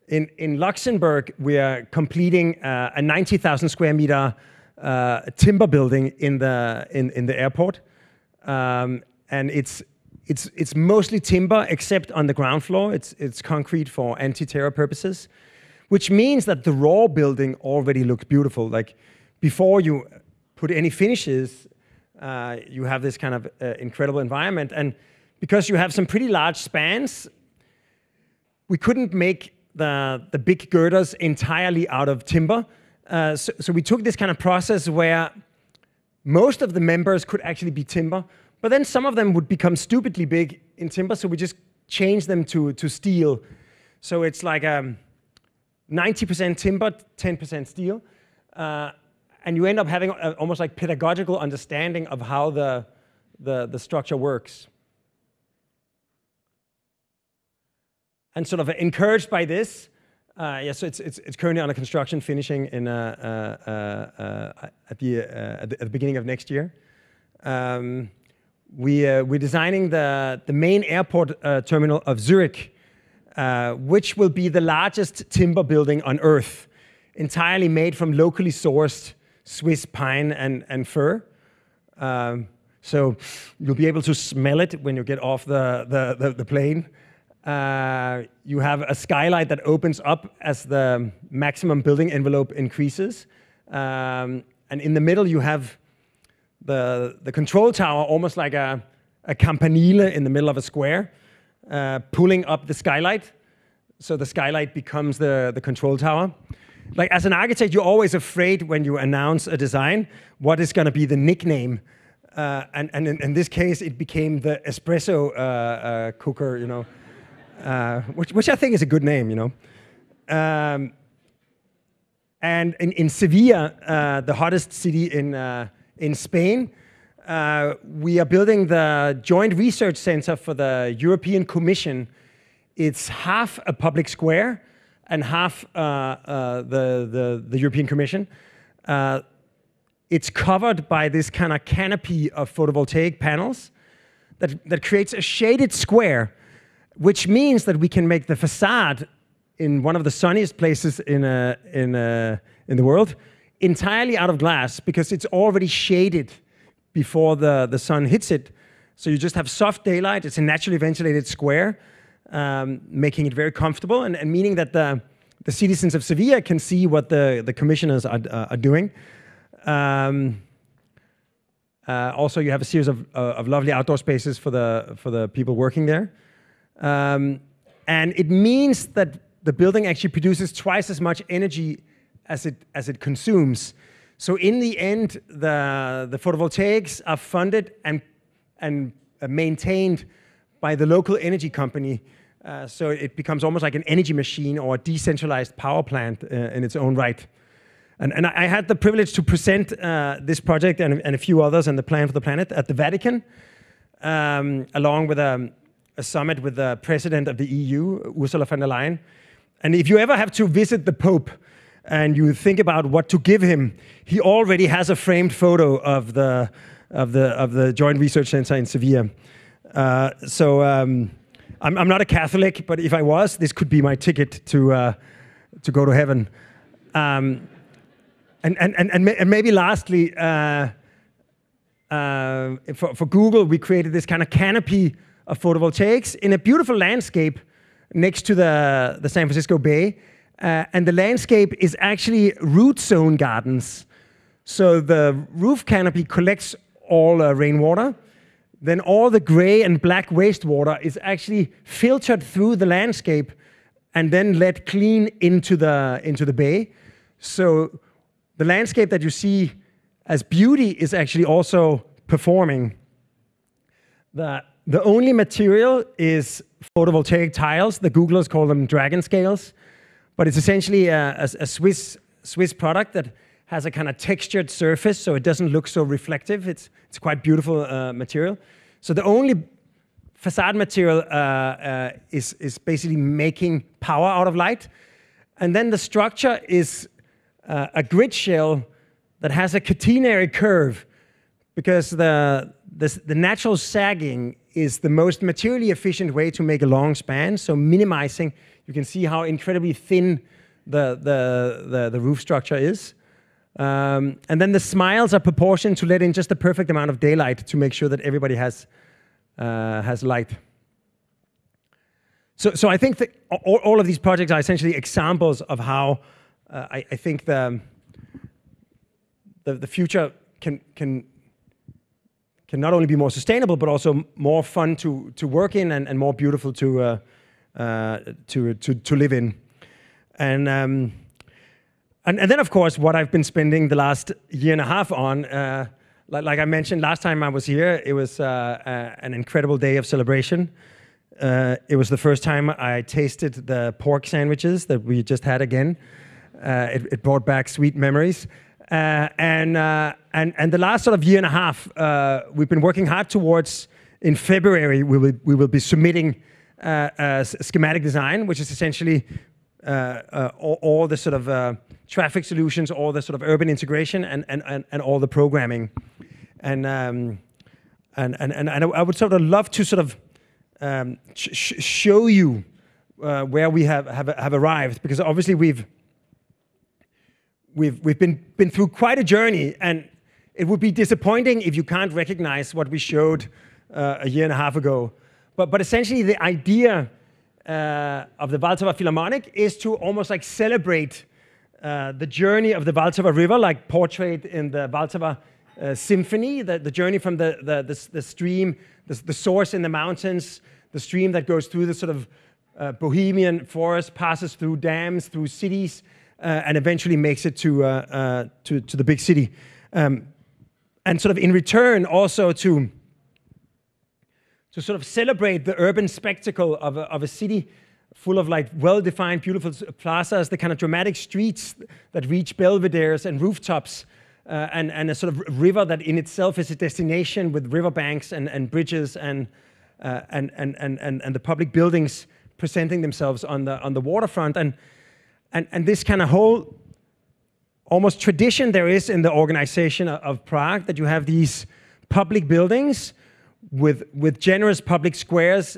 In Luxembourg, we are completing a 90,000 square meter timber building in the airport, and it's mostly timber except on the ground floor. It's concrete for anti-terror purposes, which means that the raw building already looks beautiful. Like before you put any finishes, you have this kind of incredible environment, and because you have some pretty large spans, we couldn't make the big girders entirely out of timber. So we took this kind of process where most of the members could actually be timber, but then some of them would become stupidly big in timber, so we just changed them to steel. So it's like 90% timber, 10% steel. And you end up having almost like pedagogical understanding of how the structure works. And sort of encouraged by this, so it's currently under construction, finishing in at the beginning of next year. We're designing the main airport terminal of Zurich, which will be the largest timber building on Earth, entirely made from locally sourced Swiss pine and fir. So you'll be able to smell it when you get off the plane. You have a skylight that opens up as the maximum building envelope increases. And in the middle, you have the control tower, almost like a campanile in the middle of a square, pulling up the skylight. So the skylight becomes the control tower. Like, as an architect, you're always afraid when you announce a design, what is going to be the nickname and in this case, it became the espresso cooker, you know, which I think is a good name, you know. And in Sevilla, the hottest city in Spain, we are building the joint research center for the European Commission. It's half a public square and half the European Commission. It's covered by this kind of canopy of photovoltaic panels that creates a shaded square, which means that we can make the facade in one of the sunniest places in the world entirely out of glass, because it's already shaded before the sun hits it. So you just have soft daylight. It's a naturally ventilated square, making it very comfortable, and meaning that the citizens of Sevilla can see what the commissioners are doing. Also, you have a series of lovely outdoor spaces for the people working there. And it means that the building actually produces twice as much energy as it consumes. So in the end, the photovoltaics are funded and maintained by the local energy company. So it becomes almost like an energy machine or a decentralized power plant in its own right. And I had the privilege to present this project and a few others and the plan for the planet at the Vatican, along with a summit with the president of the EU, Ursula von der Leyen. And if you ever have to visit the Pope and you think about what to give him, he already has a framed photo of the Joint Research Center in Sevilla. I'm not a Catholic, but if I was, this could be my ticket to go to heaven. And maybe lastly, for Google, we created this kind of canopy of photovoltaics in a beautiful landscape next to the San Francisco Bay. And the landscape is actually root zone gardens. So the roof canopy collects all rainwater. Then all the gray and black wastewater is actually filtered through the landscape and then let clean into the bay. So the landscape that you see as beauty is actually also performing. The only material is photovoltaic tiles. The Googlers call them dragon scales. But it's essentially a Swiss product that has a kind of textured surface, so it doesn't look so reflective. It's quite beautiful material. So the only facade material is basically making power out of light. And then the structure is a grid shell that has a catenary curve, because the natural sagging is the most materially efficient way to make a long span, so minimizing. You can see how incredibly thin the roof structure is. And then the smiles are proportioned to let in just the perfect amount of daylight to make sure that everybody has light. So I think that all of these projects are essentially examples of how I think the future can not only be more sustainable, but also more fun to work in and more beautiful to live in. And then, of course, what I've been spending the last year and a half on, like I mentioned last time I was here, it was an incredible day of celebration. It was the first time I tasted the pork sandwiches that we just had again. It brought back sweet memories. And the last sort of year and a half, we've been working hard towards, in February, we will be submitting a schematic design, which is essentially all the sort of traffic solutions, all the sort of urban integration, and all the programming. And I would sort of love to sort of show you where we have arrived, because obviously we've been through quite a journey, and it would be disappointing if you can't recognize what we showed a year and a half ago. But essentially, the idea of the Vltava Philharmonic is to almost like celebrate the journey of the Vltava River, like portrayed in the Vltava Symphony, the journey from the stream, the source in the mountains, the stream that goes through the sort of Bohemian forest, passes through dams, through cities, and eventually makes it to the big city. and sort of in return also to sort of celebrate the urban spectacle of a city full of like well-defined, beautiful plazas, the kind of dramatic streets that reach belvederes and rooftops, and a sort of river that in itself is a destination with riverbanks and bridges and the public buildings presenting themselves on the waterfront, and this kind of whole almost tradition there is in the organization of Prague, that you have these public buildings with generous public squares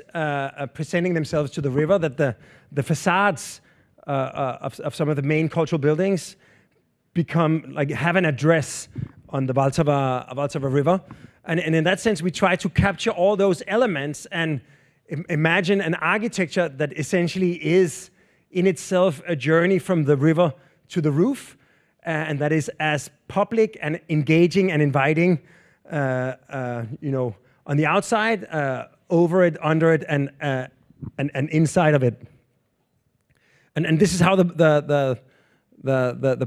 presenting themselves to the river, that the facades of some of the main cultural buildings have an address on the Vltava river. And in that sense, we try to capture all those elements and imagine an architecture that essentially is in itself a journey from the river to the roof, and that is as public and engaging and inviting, on the outside, over it, under it, and inside of it. And this is how the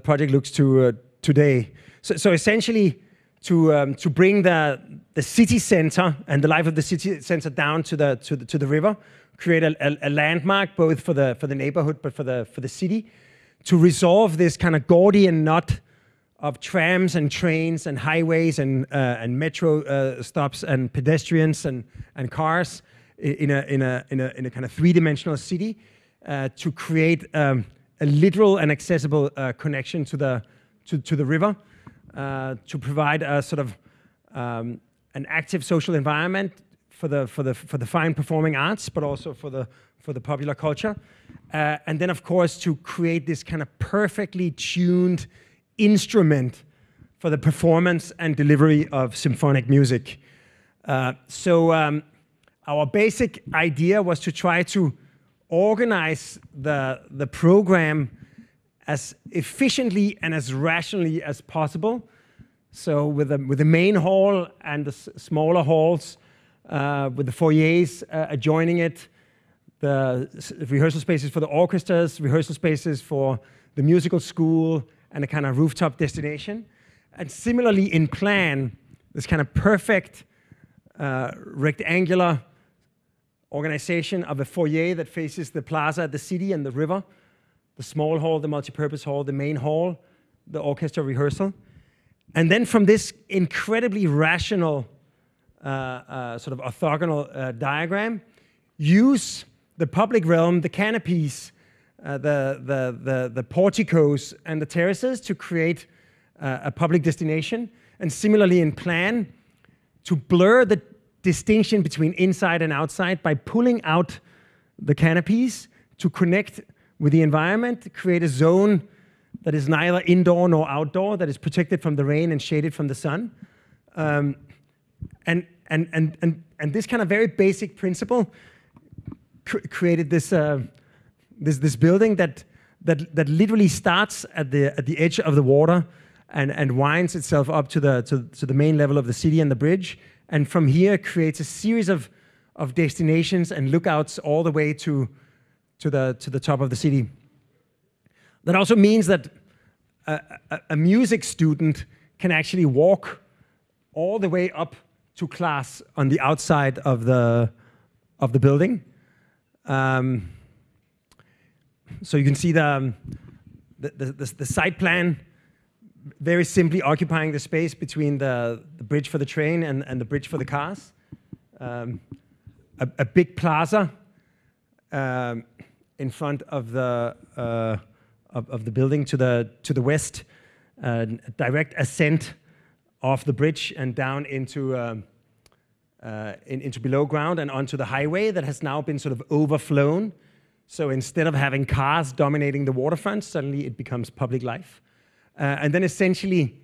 project looks today. So essentially, to bring the city center and the life of the city center down to the river, create a landmark both for the neighborhood but for the city, to resolve this kind of Gordian knot of trams and trains and highways and metro stops and pedestrians and cars in a kind of three-dimensional city, to create a literal and accessible connection to the river, to provide a sort of an active social environment for the fine performing arts, but also for the popular culture, and then of course to create this kind of perfectly tuned instrument for the performance and delivery of symphonic music. So our basic idea was to try to organize the program as efficiently and as rationally as possible. So with the main hall and the smaller halls, with the foyers adjoining it, the rehearsal spaces for the orchestras, rehearsal spaces for the musical school, and a kind of rooftop destination. And similarly in plan, this kind of perfect rectangular organization of a foyer that faces the plaza, the city, and the river, the small hall, the multipurpose hall, the main hall, the orchestra rehearsal. And then from this incredibly rational sort of orthogonal diagram, use the public realm, the canopies, the porticos and the terraces to create a public destination, and similarly in plan to blur the distinction between inside and outside by pulling out the canopies to connect with the environment, create a zone that is neither indoor nor outdoor, that is protected from the rain and shaded from the sun. And this kind of very basic principle created this this building that literally starts at the edge of the water and winds itself up to the main level of the city and the bridge, and from here creates a series of destinations and lookouts all the way to the top of the city. That also means that a music student can actually walk all the way up to class on the outside of the building. So you can see the site plan very simply occupying the space between the bridge for the train and the bridge for the cars. A big plaza in front of the building to the west, direct ascent off the bridge and down into below ground and onto the highway that has now been sort of overflown. So instead of having cars dominating the waterfront, suddenly it becomes public life. And then essentially,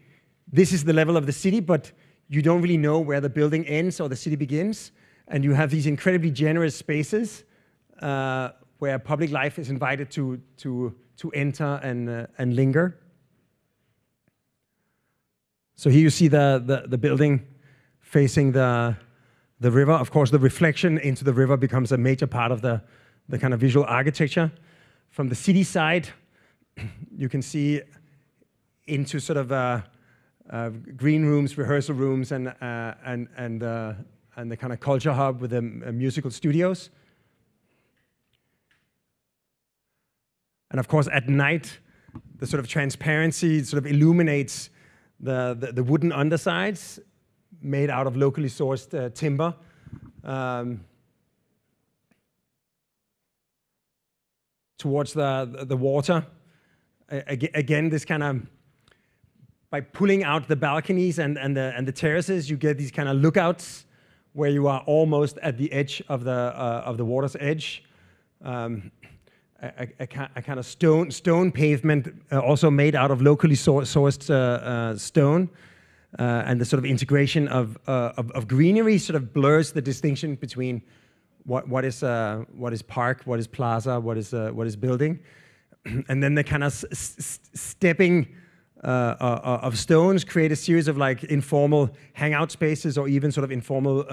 this is the level of the city, but you don't really know where the building ends or the city begins. And you have these incredibly generous spaces where public life is invited to enter and linger. So here you see the building facing the river. Of course, the reflection into the river becomes a major part of the kind of visual architecture. From the city side, you can see into sort of green rooms, rehearsal rooms, and the kind of culture hub with the musical studios. And of course, at night, the sort of transparency sort of illuminates the wooden undersides made out of locally sourced timber. Towards the water. Again, this kind of, by pulling out the balconies and the terraces, you get these kind of lookouts where you are almost at the edge of the water's edge. A kind of stone pavement, also made out of locally sourced stone, and the sort of integration of greenery sort of blurs the distinction between what is park, what is plaza, what is building, and then the kind of stepping of stones create a series of like informal hangout spaces or even sort of informal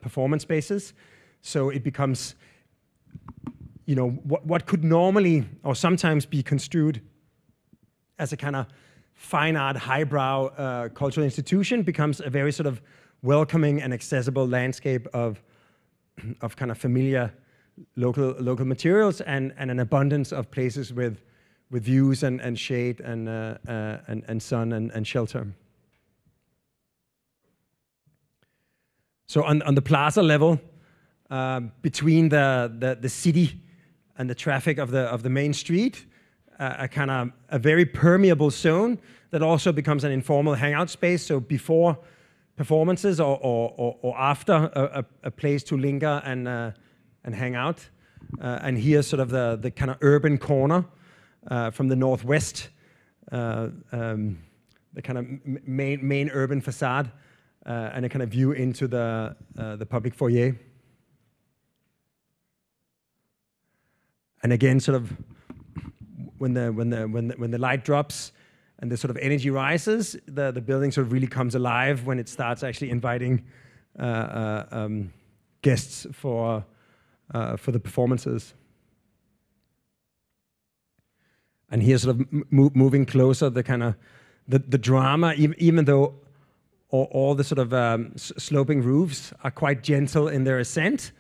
performance spaces. So it becomes, you know, what could normally or sometimes be construed as a kind of fine art, highbrow cultural institution becomes a very sort of welcoming and accessible landscape of kind of familiar local materials and an abundance of places with views and shade and sun and shelter. So on the plaza level, between the city and the traffic of the main street, a very permeable zone that also becomes an informal hangout space. So before performances or after, a place to linger and hang out. And here's sort of the kind of urban corner from the northwest, the kind of main urban facade, and a kind of view into the public foyer. And again, sort of when the light drops and the sort of energy rises, the building sort of really comes alive when it starts actually inviting guests for the performances. And here, sort of moving closer, the kind of the drama, even though all the sort of sloping roofs are quite gentle in their ascent,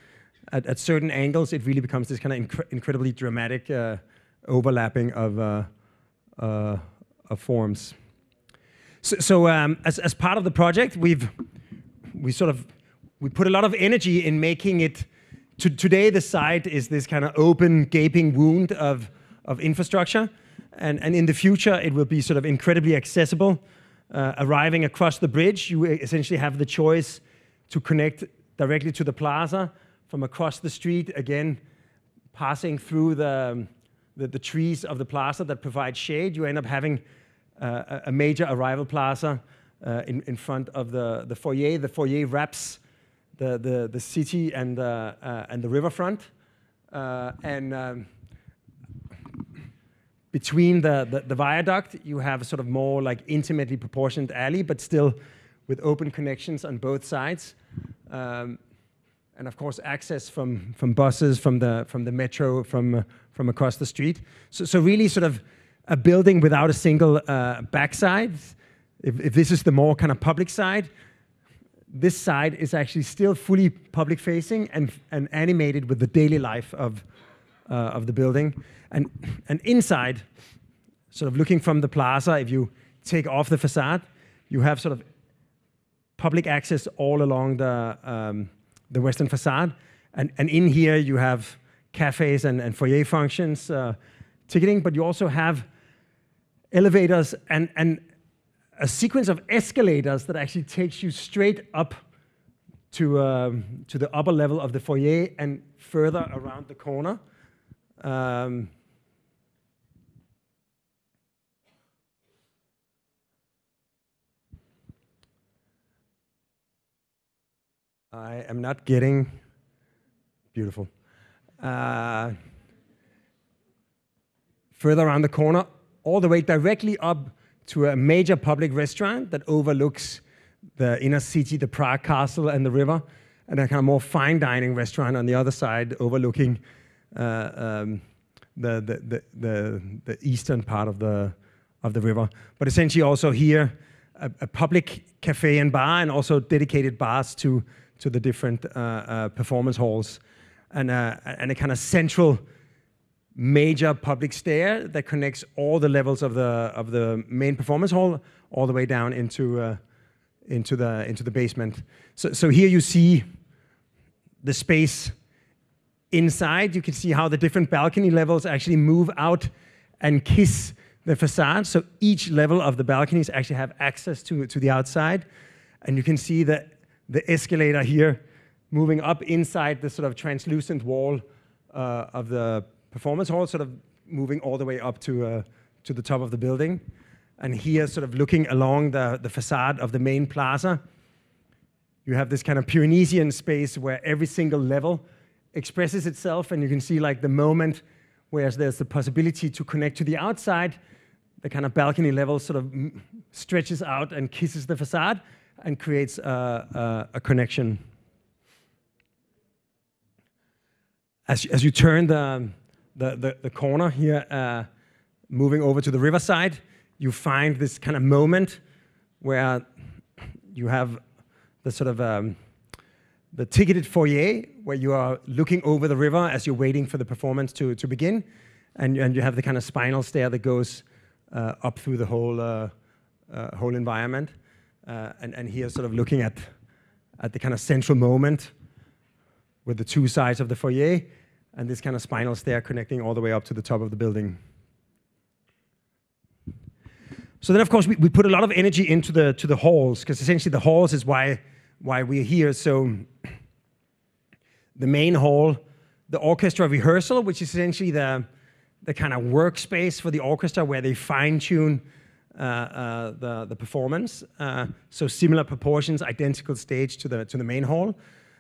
at certain angles, it really becomes this kind of incredibly dramatic overlapping of forms. So as part of the project, we put a lot of energy in making it. Today, the site is this kind of open, gaping wound of infrastructure, and in the future, it will be sort of incredibly accessible. Arriving across the bridge, you essentially have the choice to connect directly to the plaza from across the street, again, passing through the trees of the plaza that provide shade. You end up having a major arrival plaza in front of the foyer. The foyer wraps the city and the riverfront, and between the viaduct, you have a sort of more like intimately proportioned alley, but still with open connections on both sides. And of course, access from buses, from the metro, from across the street. So really sort of a building without a single backside. If this is the more kind of public side, this side is actually still fully public facing and animated with the daily life of the building. And inside, sort of looking from the plaza, if you take off the facade, you have sort of public access all along the western facade, and in here you have cafes and foyer functions, ticketing, but you also have elevators and a sequence of escalators that actually takes you straight up to the upper level of the foyer and further around the corner. I am not getting beautiful. Further around the corner, all the way directly up to a major public restaurant that overlooks the inner city, the Prague Castle, and the river, and a kind of more fine dining restaurant on the other side, overlooking the eastern part of the river. But essentially, also here, a public cafe and bar, and also dedicated bars to the different performance halls, and a kind of central major public stair that connects all the levels of the main performance hall all the way down into the basement. So here you see the space inside. You can see how the different balcony levels actually move out and kiss the facade. So each level of the balconies actually have access to the outside. And you can see the escalator here moving up inside the sort of translucent wall of the performance hall, sort of moving all the way up to the top of the building. And here, sort of looking along the facade of the main plaza, you have this kind of Pyrenean space where every single level expresses itself, and you can see like the moment where there's the possibility to connect to the outside, the kind of balcony level sort of stretches out and kisses the facade and creates a connection. As you turn the corner here, moving over to the riverside, you find this kind of moment where you have the sort of the ticketed foyer, where you are looking over the river as you're waiting for the performance to begin, and you have the kind of spiral stair that goes up through the whole environment, and here sort of looking at the kind of central moment with the two sides of the foyer, and this kind of spiral stair connecting all the way up to the top of the building. So then, of course, we put a lot of energy into the halls, because essentially the halls is why we're here. So the main hall, the orchestra rehearsal, which is essentially the kind of workspace for the orchestra where they fine-tune the performance. So similar proportions, identical stage to the main hall,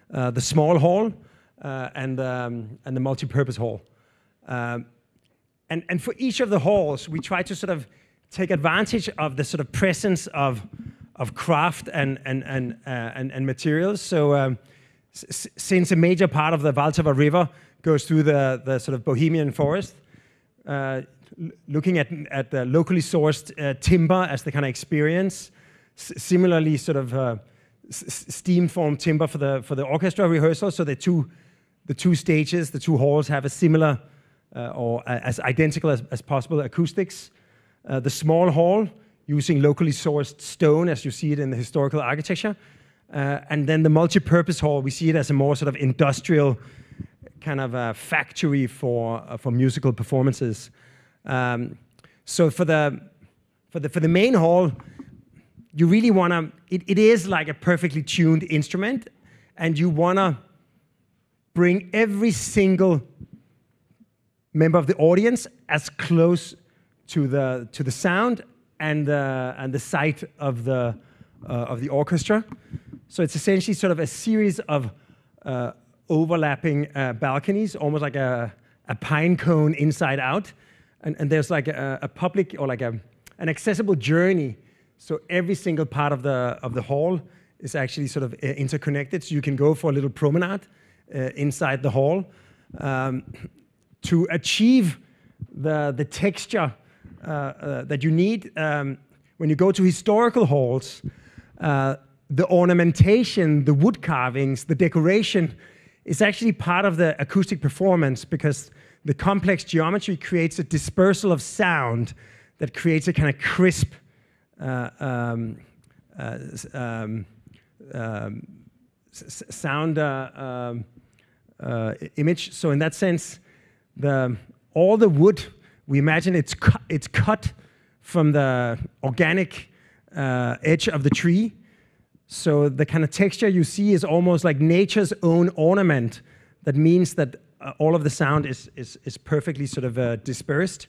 the small hall, and the multi-purpose hall. And for each of the halls, we try to sort of take advantage of the sort of presence of craft and materials. So since a major part of the Vltava River goes through the sort of Bohemian forest, looking at the locally sourced timber as the kind of experience, similarly sort of steam formed timber for the orchestra rehearsal. So the two stages, the two halls have a similar or as identical as possible acoustics. The small hall, using locally sourced stone as you see it in the historical architecture. And then the multi-purpose hall, we see it as a more sort of industrial kind of a factory for musical performances. So for the main hall, you really want to, it is like a perfectly tuned instrument, and you want to bring every single member of the audience as close to the sound and the sight of the orchestra. So it's essentially sort of a series of overlapping balconies, almost like a pine cone inside out, and there's like a public or like an accessible journey. So every single part of the hall is actually sort of interconnected. So you can go for a little promenade inside the hall to achieve the texture that you need. When you go to historical halls, the ornamentation, the wood carvings, the decoration is actually part of the acoustic performance, because the complex geometry creates a dispersal of sound that creates a kind of crisp sound image. So in that sense, all the wood, we imagine it's cut from the organic edge of the tree. So the kind of texture you see is almost like nature's own ornament. That means that all of the sound is perfectly sort of dispersed.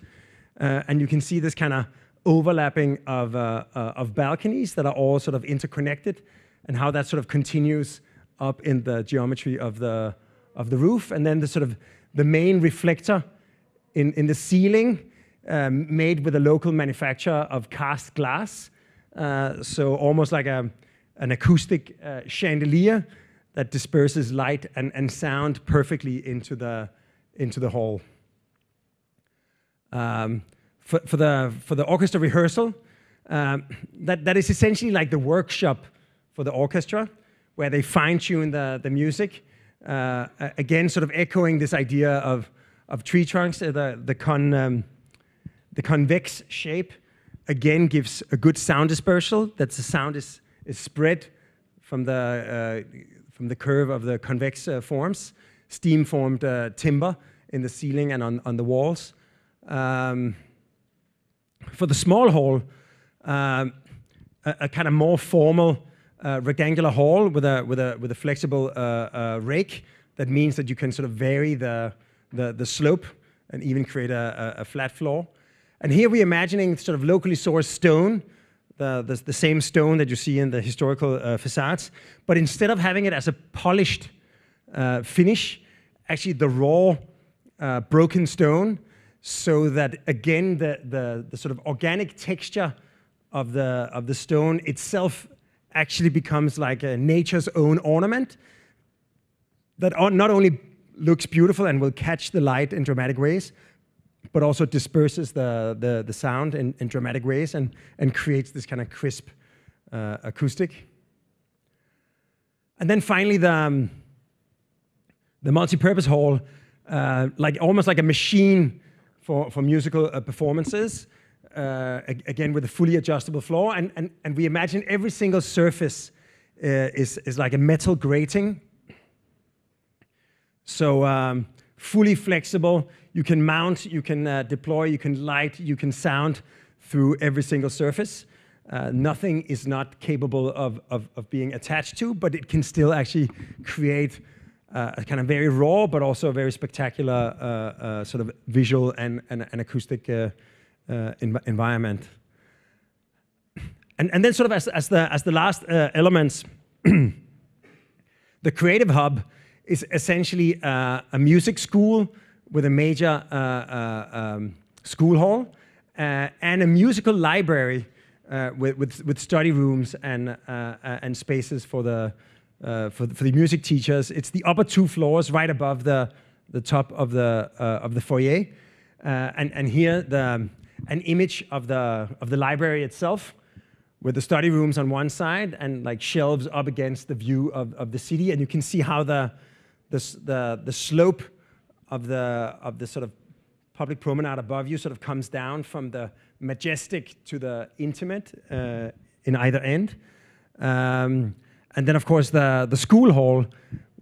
And you can see this kind of overlapping of balconies that are all sort of interconnected, and how that sort of continues up in the geometry of the roof. And then the main reflector in the ceiling, made with a local manufacturer of cast glass. So almost like an acoustic chandelier that disperses light and sound perfectly into the hall. For the orchestra rehearsal, that is essentially like the workshop for the orchestra, where they fine-tune the music. Again, sort of echoing this idea of tree trunks, the convex shape again gives a good sound dispersal, that the sound is spread from the curve of the convex forms, steam-formed timber in the ceiling and on the walls. For the small hall, a kind of more formal rectangular hall with a flexible rake. That means that you can sort of vary the slope and even create a flat floor. And here we're imagining sort of locally sourced stone, the same stone that you see in the historical facades, but instead of having it as a polished finish, actually the raw broken stone, so that again the sort of organic texture of the stone itself actually becomes like nature's own ornament that not only looks beautiful and will catch the light in dramatic ways, but also disperses the sound in dramatic ways and creates this kind of crisp acoustic. And then finally the multi-purpose hall, almost like a machine for musical performances, again with a fully adjustable floor, and we imagine every single surface is like a metal grating. So fully flexible, you can mount, you can deploy, you can light, you can sound through every single surface. Nothing is not capable of being attached to, but it can still actually create a kind of very raw, but also a very spectacular sort of visual and acoustic environment. And then sort of as the last elements, the creative hub is essentially a music school with a major school hall and a musical library with study rooms and spaces for the music teachers. It's the upper two floors right above the top of the foyer, and here an image of the library itself, with the study rooms on one side and like shelves up against the view of the city, and you can see how the slope of the sort of public promenade above you sort of comes down from the majestic to the intimate in either end. And then, of course, the school hall,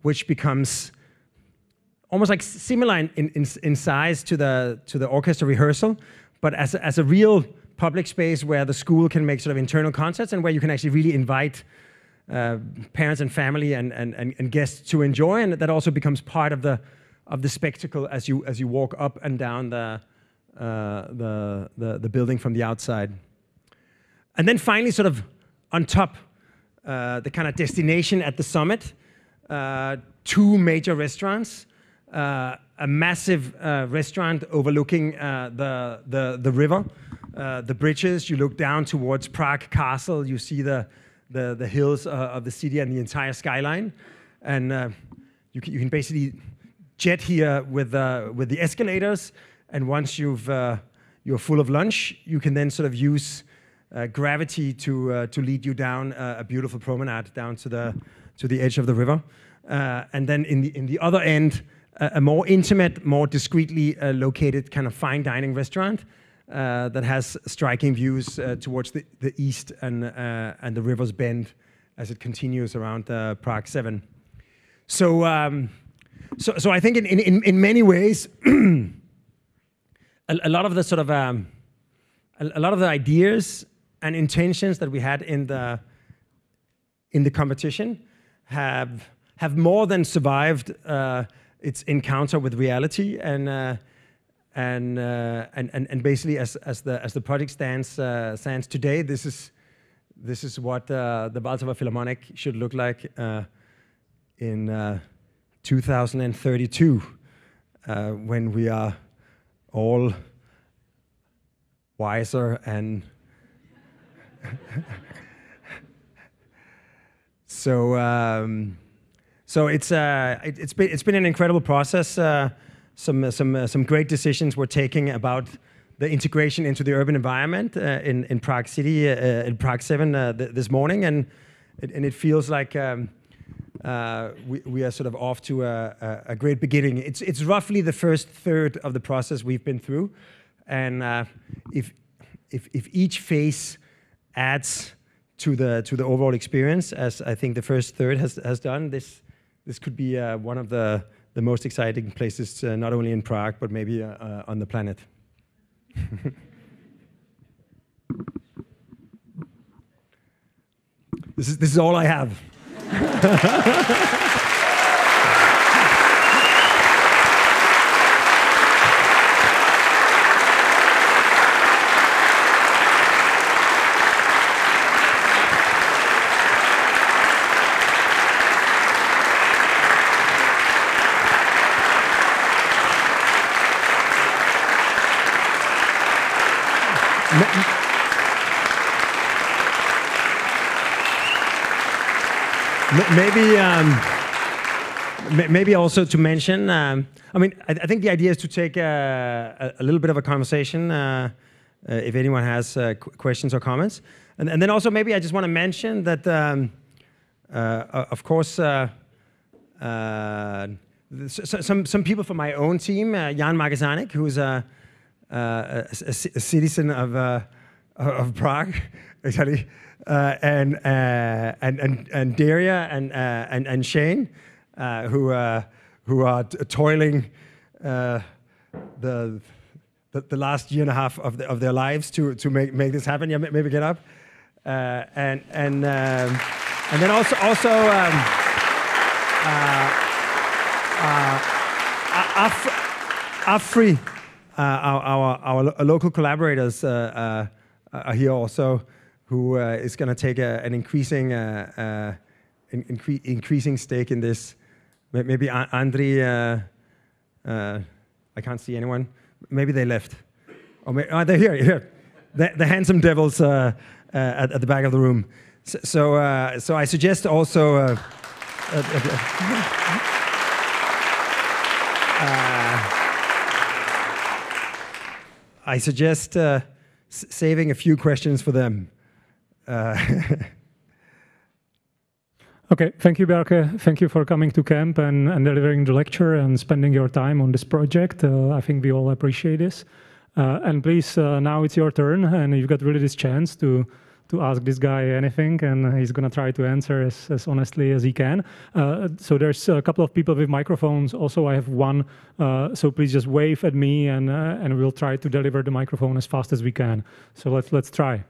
which becomes almost like similar in size to the orchestra rehearsal, but as a real public space where the school can make sort of internal concerts and where you can actually really invite parents and family and guests to enjoy, and that also becomes part of the spectacle as you walk up and down the building from the outside. And then finally, sort of on top, the kind of destination at the summit, two major restaurants, a massive restaurant overlooking the river, the bridges. You look down towards Prague Castle, you see the hills of the city and the entire skyline, and you can basically jet here with the escalators. And once you're full of lunch, you can then sort of use gravity to lead you down a beautiful promenade down to the edge of the river, and then in the other end, a more intimate, more discreetly located kind of fine dining restaurant that has striking views towards the east and the river's bend as it continues around Prague 7. So I think in many ways, a lot of the sort of a lot of the ideas and intentions that we had in the competition have more than survived its encounter with reality, and basically as the project stands today, this is what the Vltava Philharmonic should look like in 2032, when we are all wiser and so it's been an incredible process. Some great decisions were taken about the integration into the urban environment in Prague City, in Prague 7 this morning, and it feels like we are sort of off to a great beginning. It's roughly the first third of the process we've been through, and if each phase adds to the overall experience, as I think the first third has done, this could be one of the most exciting places, not only in Prague but maybe on the planet. This is all I have. Maybe also to mention, I mean, I think the idea is to take a little bit of a conversation if anyone has questions or comments. And then also maybe I just want to mention that, of course, some people from my own team, Jan Magazanik, who's a citizen of Prague, actually, and Daria and Shane, who are toiling the last year and a half of their lives to make this happen. Yeah, maybe get up, and then also Afri, our local collaborators are here also, who is going to take an increasing stake in this. Maybe Andri, I can't see anyone. Maybe they left. Oh, they're here. The handsome devils at the back of the room. So I suggest also. I suggest saving a few questions for them. Okay, thank you, Bjarke. Thank you for coming to camp and delivering the lecture and spending your time on this project. I think we all appreciate this. And please, now it's your turn, and you've got really this chance to ask this guy anything, and he's going to try to answer as honestly as he can. So there's a couple of people with microphones. Also, I have one, so please just wave at me, and we'll try to deliver the microphone as fast as we can. So let's try.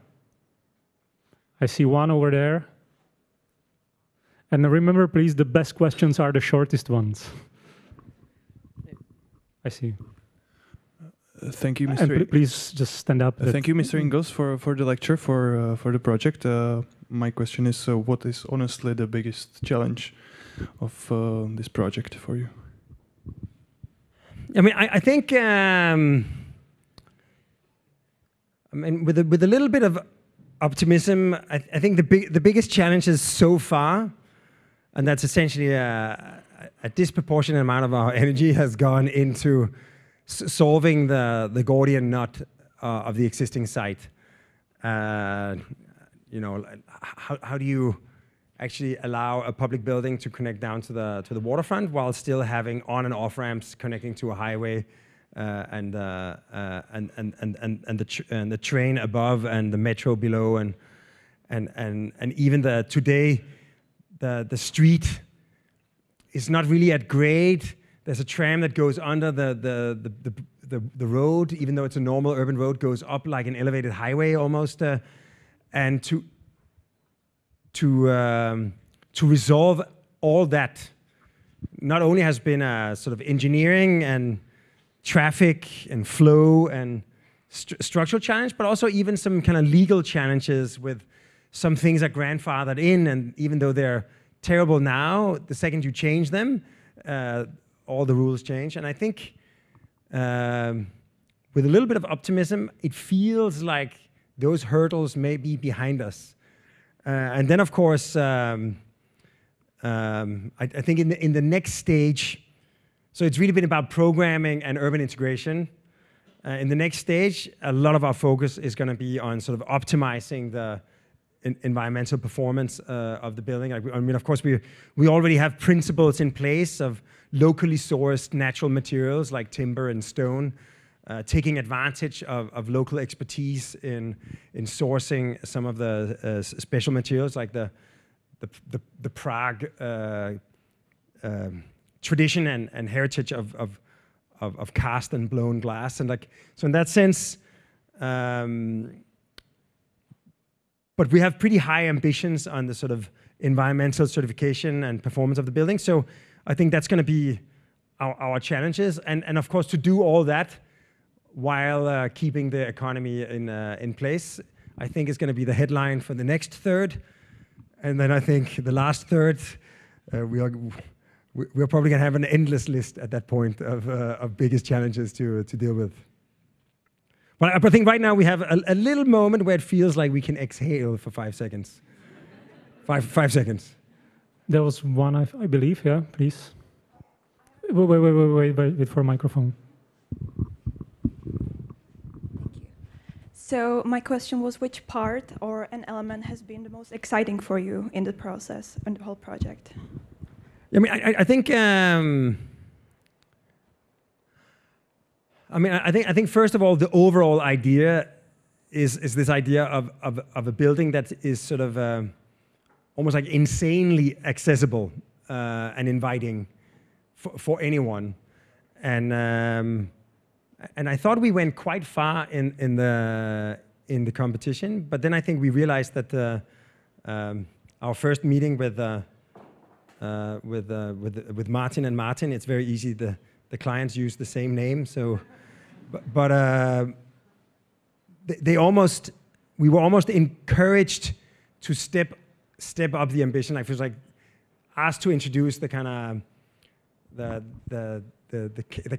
I see one over there. And remember, please, the best questions are the shortest ones. I see. Thank you, Mr. And please just stand up. Thank you, Mr. Ingels, for the lecture, for the project. My question is, what is honestly the biggest challenge of this project for you? I mean, I think, I mean, with a little bit of optimism, I think the biggest challenges so far, and that's essentially a disproportionate amount of our energy has gone into solving the Gordian knot of the existing site. You know, how do you actually allow a public building to connect down to the waterfront while still having on and off ramps connecting to a highway, and the train above and the metro below, and even today the street is not really at grade. There's a tram that goes under the road, even though it's a normal urban road, goes up like an elevated highway almost. And to resolve all that, not only has been a sort of engineering and traffic and flow and structural challenge, but also even some kind of legal challenges with some things are grandfathered in, and even though they're terrible now, the second you change them, all the rules change. And I think with a little bit of optimism, it feels like those hurdles may be behind us. And then, of course, I think in the next stage, so it's really been about programming and urban integration. In the next stage, a lot of our focus is going to be on sort of optimizing the environmental performance of the building. I mean, of course, we already have principles in place of locally sourced natural materials like timber and stone, taking advantage of local expertise in sourcing some of the special materials like the Prague tradition and heritage of cast and blown glass, and so in that sense. But we have pretty high ambitions on the sort of environmental certification and performance of the building. So I think that's going to be our challenges, and of course to do all that while keeping the economy in place. I think is going to be the headline for the next third, and then I think the last third we're probably going to have an endless list at that point of biggest challenges to deal with. But I think right now we have a little moment where it feels like we can exhale for 5 seconds. 5 seconds. There was one, I believe. Yeah, please. Wait for a microphone. Thank you. So my question was, which part or an element has been the most exciting for you in the process and the whole project? I mean, I think. I think first of all, the overall idea is this idea of a building that is sort of almost like insanely accessible and inviting for anyone, and I thought we went quite far in the competition, but then I think we realized that our first meeting with Martin and Martin, it's very easy. The clients use the same name, so. But we were almost encouraged to step up the ambition. Like it was like asked to introduce the kind of the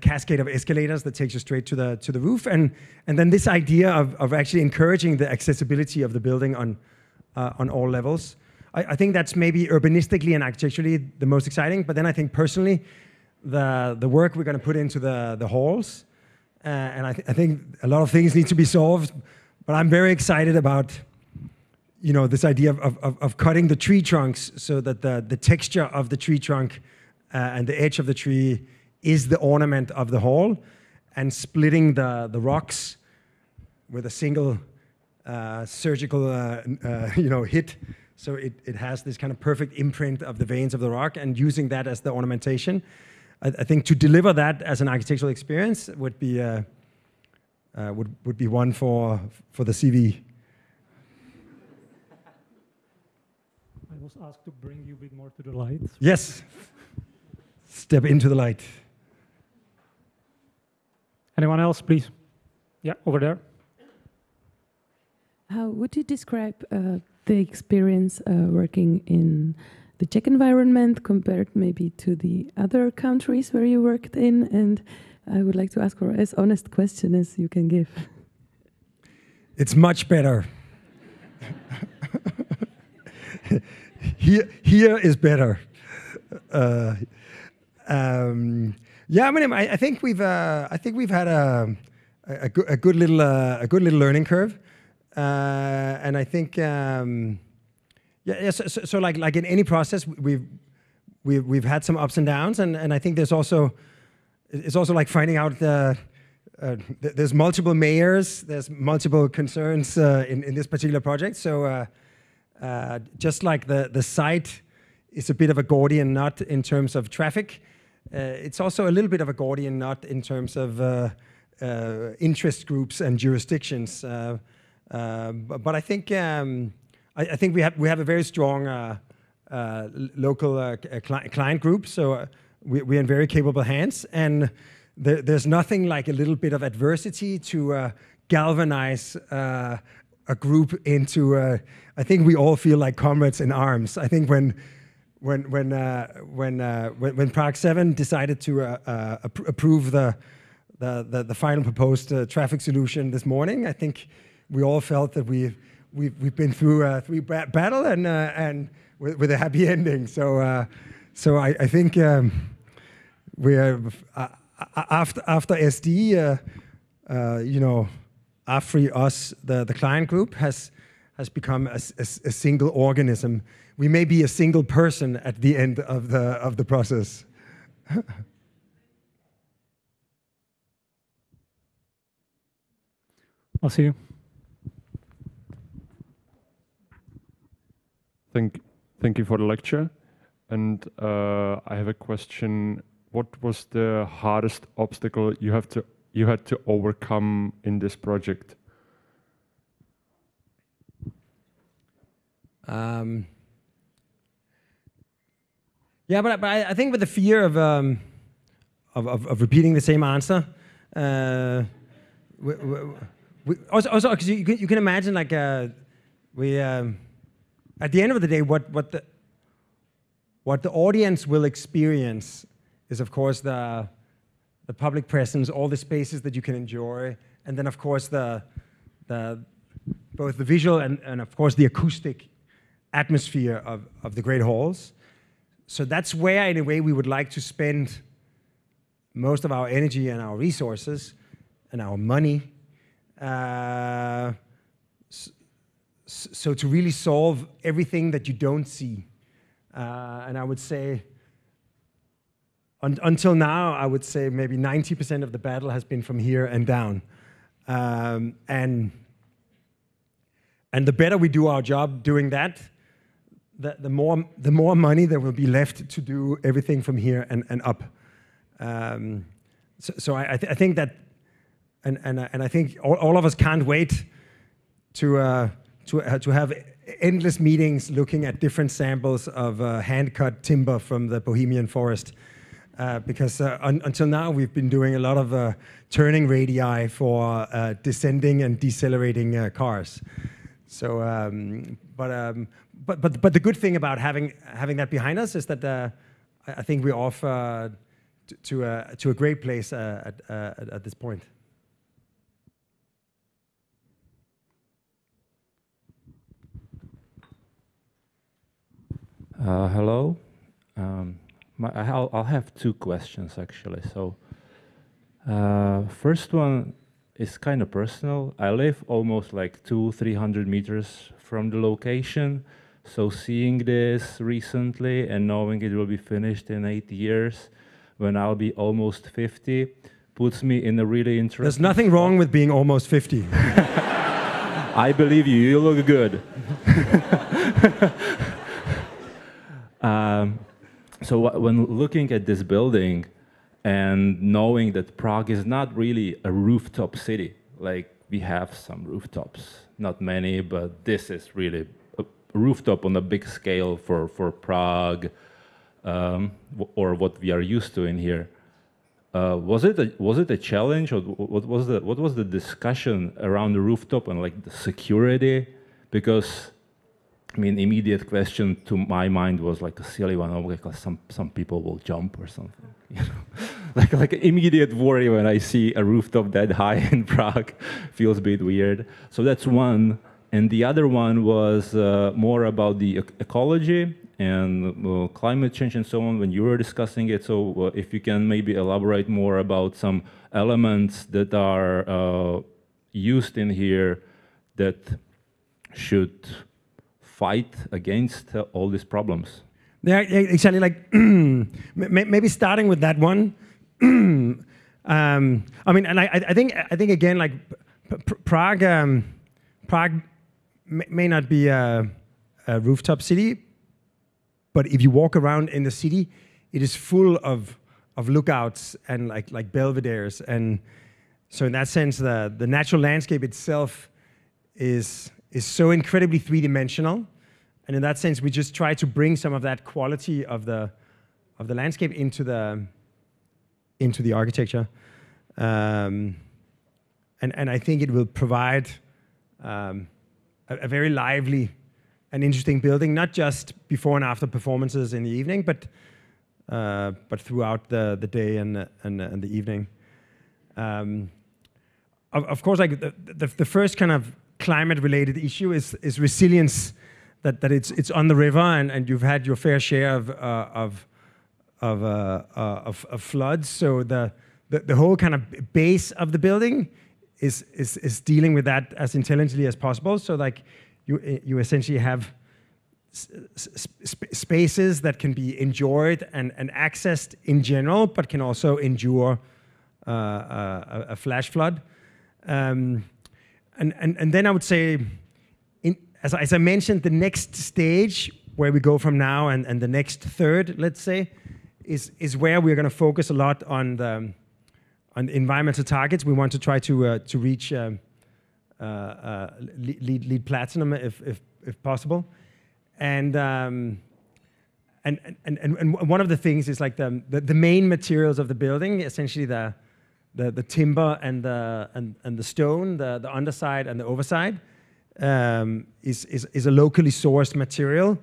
cascade of escalators that takes you straight to the roof, and then this idea of actually encouraging the accessibility of the building on all levels. I think that's maybe urbanistically and architecturally the most exciting. But then I think personally, the work we're going to put into the halls. And I think a lot of things need to be solved, but I'm very excited about, this idea of cutting the tree trunks so that the texture of the tree trunk and the edge of the tree is the ornament of the hall, and splitting the rocks with a single surgical hit, so it has this kind of perfect imprint of the veins of the rock, and using that as the ornamentation. I think to deliver that as an architectural experience would be one for the CV. I was asked to bring you a bit more to the light. Yes. Step into the light. Anyone else, please? Yeah, over there. How would you describe the experience working in the Czech environment compared maybe to the other countries where you worked in? And I would like to ask for as honest question as you can give. It's much better. Here is better. Yeah, I think we've had a good little learning curve, and I think. So like in any process, we've had some ups and downs, and I think it's also like finding out there's multiple mayors, there's multiple concerns in this particular project. So just like the site is a bit of a Gordian knot in terms of traffic, it's also a little bit of a Gordian knot in terms of interest groups and jurisdictions. But I think. I think we have a very strong local client group, so we're in very capable hands, and there's nothing like a little bit of adversity to galvanize a group into. I think we all feel like comrades in arms. I think when Prague 7 decided to approve the final proposed traffic solution this morning, I think we all felt that We've been through three battle and with a happy ending. So I think we are after SD. you know, after us, the client group has become a single organism. We may be a single person at the end of the process. I'll see you. Thank you for the lecture. And I have a question. What was the hardest obstacle you had to overcome in this project? Yeah, but I think with the fear of repeating the same answer, also because you can imagine, like, we at the end of the day, what the audience will experience is, of course, the public presence, all the spaces that you can enjoy, and then, of course, both the visual and of course the acoustic atmosphere of the great halls. So that's where, in a way, we would like to spend most of our energy and our resources and our money. So to really solve everything that you don't see. And I would say, until now, I would say maybe 90% of the battle has been from here and down. And the better we do our job doing that, the more money there will be left to do everything from here and up. So I think that, and I think all of us can't wait to have endless meetings looking at different samples of hand-cut timber from the Bohemian forest. Because until now we've been doing a lot of turning radii for descending and decelerating cars. So, but the good thing about having that behind us is that I think we're off to a great place at this point. Hello. I'll have two questions, actually. So, first one is kind of personal. I live almost like 200-300 meters from the location. So seeing this recently and knowing it will be finished in 8 years, when I'll be almost 50, puts me in a really interesting... There's nothing wrong with being almost 50. I believe you. You look good. So when looking at this building and knowing that Prague is not really a rooftop city, like we have some rooftops, not many, but this is really a rooftop on a big scale for Prague, or what we are used to in here. Was it a challenge, or what was the discussion around the rooftop and like the security? Because I mean, immediate question to my mind was like a silly one. Oh, like some people will jump or something. You know, like immediate worry when I see a rooftop that high in Prague. Feels a bit weird. So that's one. And the other one was more about the ecology and climate change and so on when you were discussing it. So if you can maybe elaborate more about some elements that are used in here that should fight against all these problems. Yeah, exactly. Like maybe starting with that one. I mean, and I think again, like Prague may not be a rooftop city, but if you walk around in the city, it is full of lookouts and like belvederes, and so in that sense, the natural landscape itself is so incredibly three-dimensional, and in that sense, we just try to bring some of that quality of the landscape into the architecture, and I think it will provide a very lively and interesting building, not just before and after performances in the evening, but throughout the day and the evening. Of course, like the first kind of climate-related issue is resilience. That it's on the river, and you've had your fair share of floods. So the whole kind of base of the building is dealing with that as intelligently as possible. So like you essentially have spaces that can be enjoyed and accessed in general, but can also endure a flash flood. And then I would say, as I mentioned, the next stage where we go from now and the next third, let's say, is where we're going to focus a lot on the environmental targets. We want to try to reach LEED platinum if possible. And one of the things is like the main materials of the building, essentially the timber and the stone, the underside and the overside, is a locally sourced material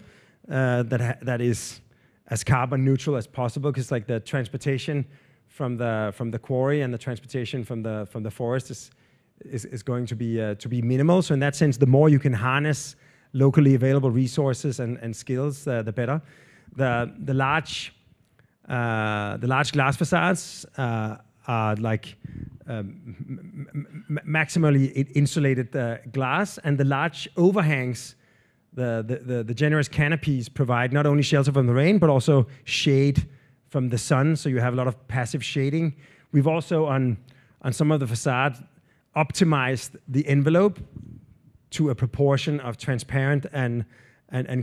that is as carbon neutral as possible, because like the transportation from the quarry and the transportation from the forest is going to be minimal. So in that sense, the more you can harness locally available resources and skills, the better. The large glass facades are like maximally insulated glass, and the large overhangs, the generous canopies provide not only shelter from the rain but also shade from the sun. So you have a lot of passive shading. We've also on some of the facades optimized the envelope to a proportion of transparent and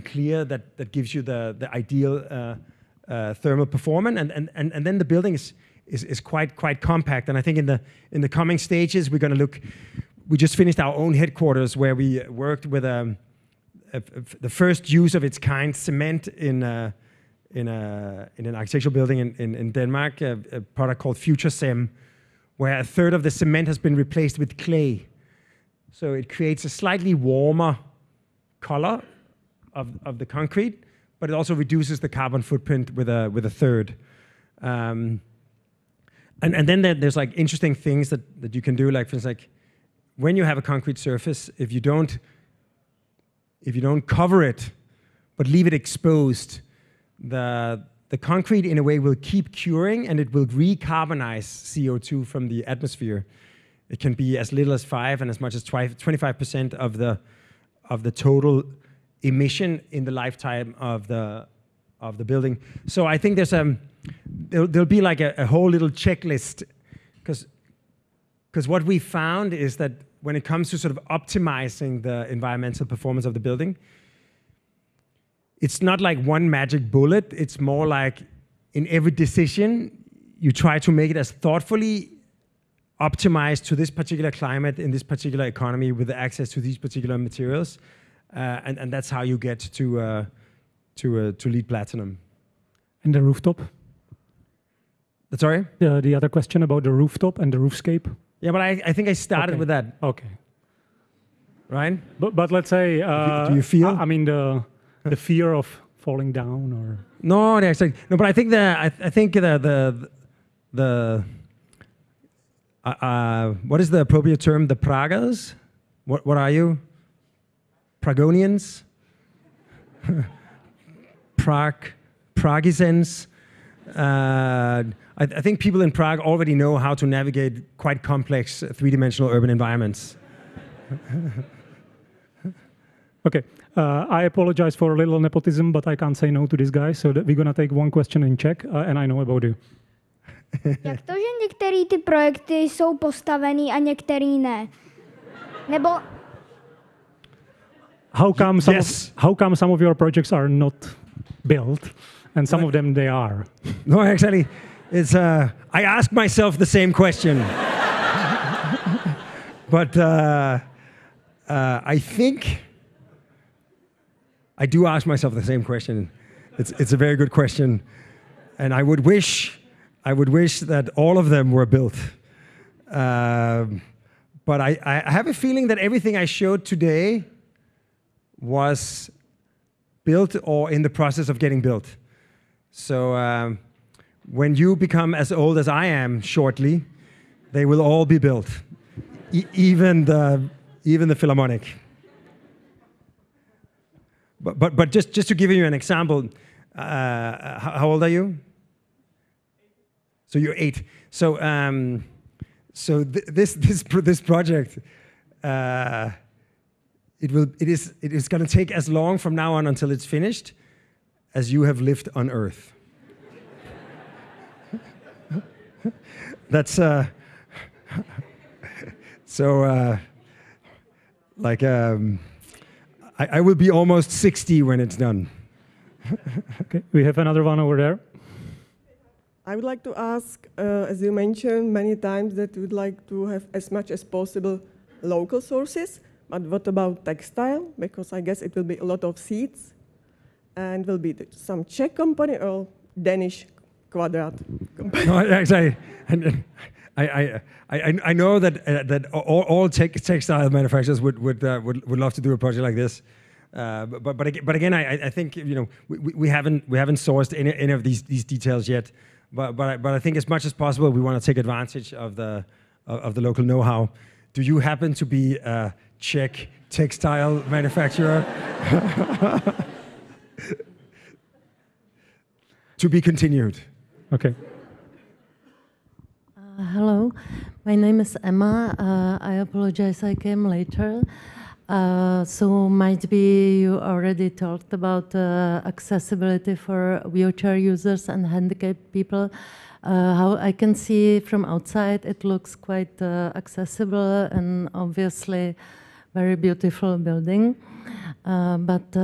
clear that gives you the ideal thermal performance. And then the building is quite compact. And I think in the coming stages we're going to look. We just finished our own headquarters where we worked with the first use of its kind cement in an architectural building in Denmark, a product called FutureCem, where a third of the cement has been replaced with clay. So it creates a slightly warmer color of the concrete, but it also reduces the carbon footprint with a third. And then there's like interesting things that you can do, like for instance, like when you have a concrete surface, if you don't cover it but leave it exposed, the concrete in a way will keep curing, and it will recarbonize CO2 from the atmosphere. It can be as little as 5 and as much as 25% of the total emission in the lifetime of the building. So I think there'll be like a whole little checklist, because what we found is that when it comes to sort of optimizing the environmental performance of the building, it's not like one magic bullet. It's more like in every decision, you try to make it as thoughtfully optimized to this particular climate in this particular economy with the access to these particular materials, and that's how you get to LEED platinum. And the rooftop? Sorry? The other question about the rooftop and the roofscape? Yeah, but I think I started with that. Okay. Right? But let's say... do you feel? I mean, the fear of falling down, or... No, but I think what is the appropriate term? The Pragas? What are you? Pragonians? Pragisans? I think people in Prague already know how to navigate quite complex three-dimensional urban environments. Okay, I apologize for a little nepotism, but I can't say no to this guy, so we're gonna take one question in Czech, and I know about you. Jak to, že některé ty projekty jsou postavený a některý ne? Nebo... How come some of your projects are not built, and some of them they are? No, actually, it's I ask myself the same question, but I think I do ask myself the same question. It's a very good question, and I would wish that all of them were built. But I have a feeling that everything I showed today was built or in the process of getting built. So when you become as old as I am shortly, they will all be built, even the Philharmonic. But just to give you an example, how old are you? So you're 8. So So this project, it is going to take as long from now on until it's finished as you have lived on Earth. That's so. Like I will be almost 60 when it's done. Okay, we have another one over there. I would like to ask, as you mentioned many times, that you would like to have as much as possible local sources, but what about textile? Because I guess it will be a lot of seeds, and will be some Czech company or Danish Quadrat company. No, actually, I know that all textile manufacturers would love to do a project like this. But again, I think we haven't sourced any of these details yet. But I think as much as possible we want to take advantage of the local know-how. Do you happen to be a Czech textile manufacturer? To be continued. Okay. Hello, my name is Emma. I apologize, I came later. So might be you already talked about accessibility for wheelchair users and handicapped people. How I can see from outside, it looks quite accessible and obviously very beautiful building. But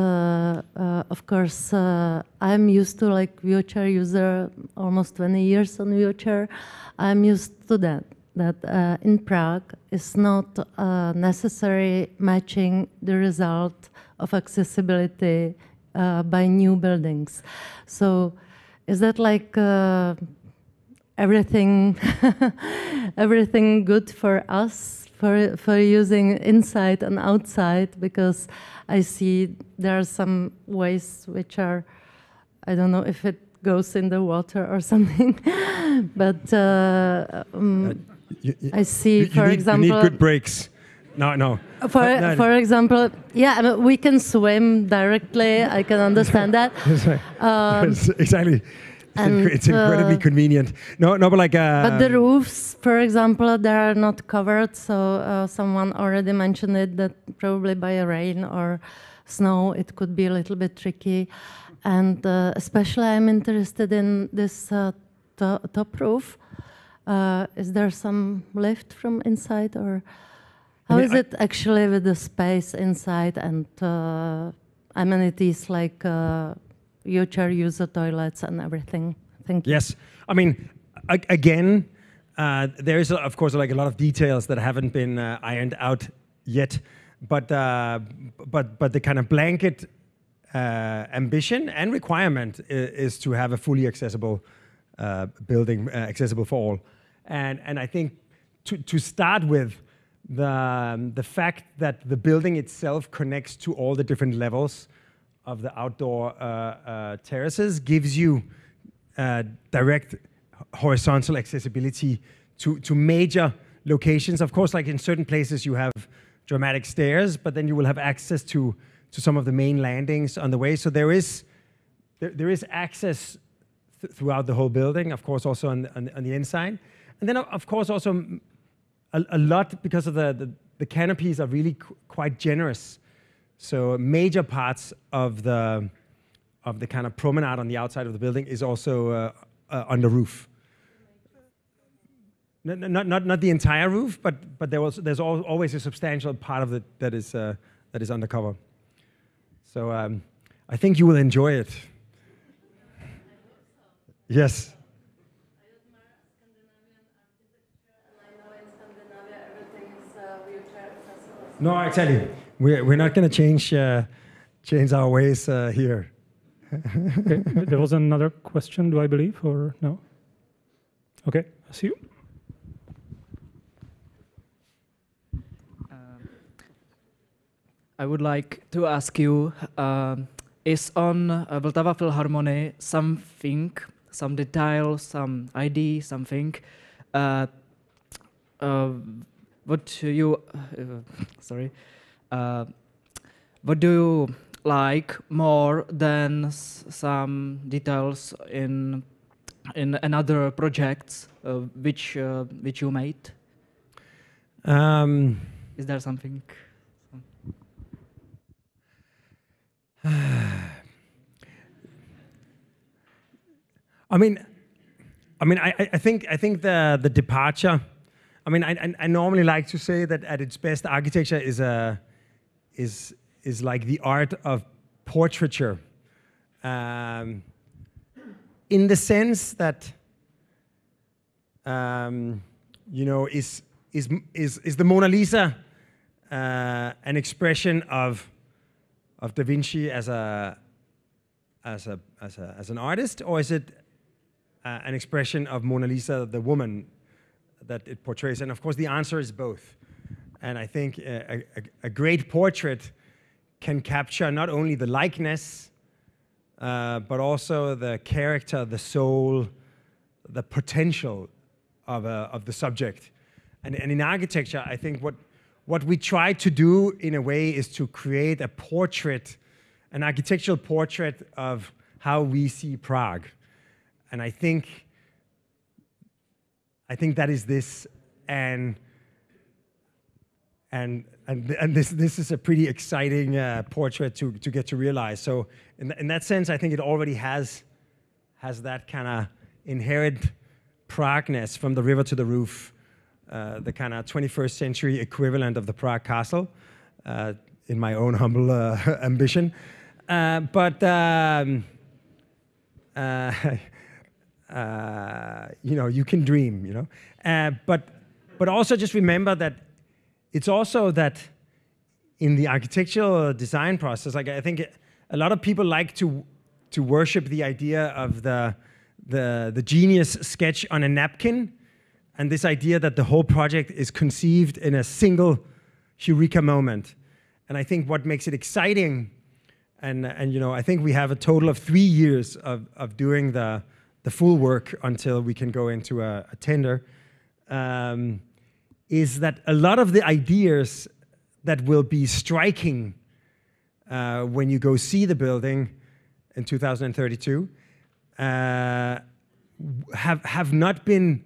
of course, I'm used to like wheelchair user, almost 20 years on wheelchair. I'm used to that in Prague is not necessary matching the result of accessibility by new buildings. So is that like everything everything good for us for using inside and outside? Because I see there are some ways which are, I don't know if it goes in the water or something, but I see, for example, you need good brakes. No. For example, yeah, I mean, we can swim directly. I can understand that. Exactly. It's incredibly convenient. No, but like. But the roofs, for example, they are not covered. So someone already mentioned it that probably by rain or snow it could be a little bit tricky. And especially, I'm interested in this top roof. Is there some lift from inside, or how is it actually with the space inside and amenities like wheelchair user toilets and everything? Thank you. Yes, I mean, again, there is of course like a lot of details that haven't been ironed out yet, but the kind of blanket ambition and requirement is to have a fully accessible building, accessible for all. And I think to start with, the fact that the building itself connects to all the different levels of the outdoor terraces gives you direct horizontal accessibility to major locations. Of course, like in certain places you have dramatic stairs, but then you will have access to some of the main landings on the way. So there is access throughout the whole building, of course, also on the inside. And then, of course, also a lot, because of the canopies are really quite generous. So major parts of the kind of promenade on the outside of the building is also on the roof. Not the entire roof, but there's always a substantial part of it that is undercover. So I think you will enjoy it. Yes. No, I tell you, we're not going to change our ways here. Okay. There was another question, do I believe, or no? Okay, I see you. I would like to ask you, is on Vltava Philharmonic something, some detail, some idea, something, what you, what do you like more than some details in another projects which you made? Is there something? I think the departure. I mean, I normally like to say that at its best, architecture is like the art of portraiture, in the sense that is the Mona Lisa an expression of Da Vinci as an artist, or is it an expression of Mona Lisa, the woman that it portrays? And of course, the answer is both. And I think a great portrait can capture not only the likeness, but also the character, the soul, the potential of the subject. And in architecture, I think what we try to do in a way is to create a portrait, an architectural portrait of how we see Prague. And I think that is this, and this is a pretty exciting portrait to get to realize. So in that sense, I think it already has that kind of inherent Prague-ness, from the river to the roof, the kind of 21st century equivalent of the Prague Castle, in my own humble ambition. You can dream, but also just remember that it's also that in the architectural design process, like I think a lot of people like to worship the idea of the genius sketch on a napkin, and this idea that the whole project is conceived in a single eureka moment. And I think what makes it exciting, and I think we have a total of 3 years of doing the full work until we can go into a tender, is that a lot of the ideas that will be striking when you go see the building in 2032 have not been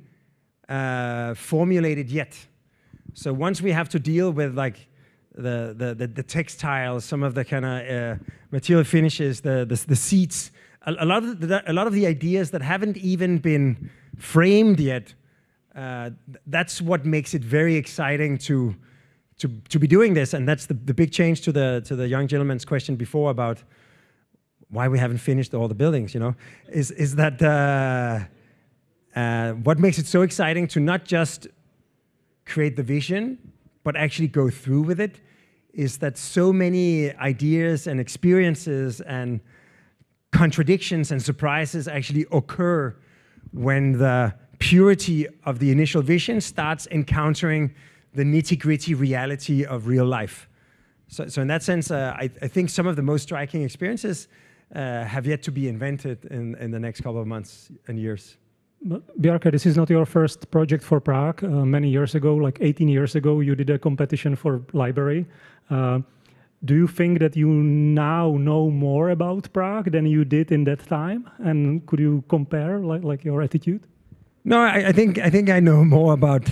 formulated yet. So once we have to deal with like the textiles, some of the kind of material finishes, the seats, a lot of the ideas that haven't even been framed yet, that's what makes it very exciting to be doing this. And that's the big change to the young gentleman's question before about why we haven't finished all the buildings, is that what makes it so exciting to not just create the vision, but actually go through with it, is that so many ideas and experiences and contradictions and surprises actually occur when the purity of the initial vision starts encountering the nitty-gritty reality of real life. So in that sense, I think some of the most striking experiences have yet to be invented in the next couple of months and years. But Bjarke, this is not your first project for Prague. Many years ago, like 18 years ago, you did a competition for library. Do you think that you now know more about Prague than you did in that time? And could you compare like your attitude? No, I think I know more about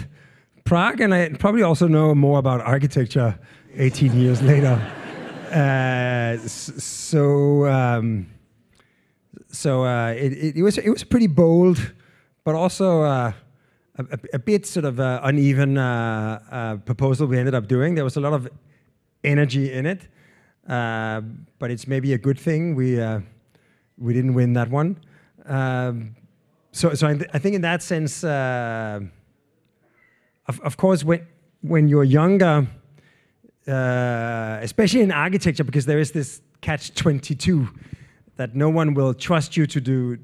Prague, and I probably also know more about architecture 18 years later. It was pretty bold, but also a bit sort of uneven proposal we ended up doing. There was a lot of energy in it, but it's maybe a good thing we didn't win that one. So I think in that sense, of course, when you're younger, especially in architecture, because there is this catch-22 that no one will trust you to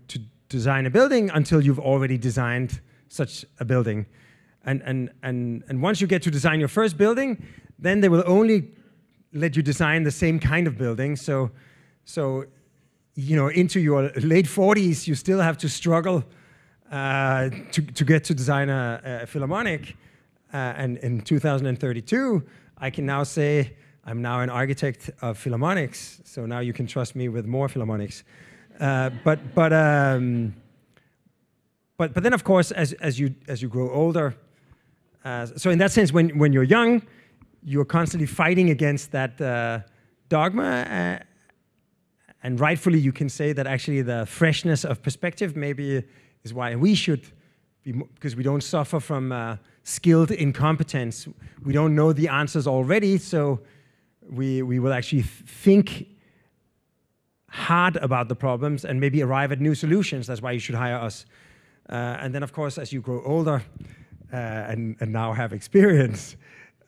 design a building until you've already designed such a building, and once you get to design your first building, then they will only let you design the same kind of building. So into your late 40s, you still have to struggle to get to design a Philharmonic. And in 2032, I can now say I'm now an architect of Philharmonics. So now you can trust me with more Philharmonics. But then, of course, as you grow older, So in that sense, when you're young, you're constantly fighting against that dogma, and rightfully you can say that actually the freshness of perspective maybe is why we should be, because we don't suffer from skilled incompetence. We don't know the answers already, so we will actually think hard about the problems and maybe arrive at new solutions. That's why you should hire us. And then, of course, as you grow older and now have experience,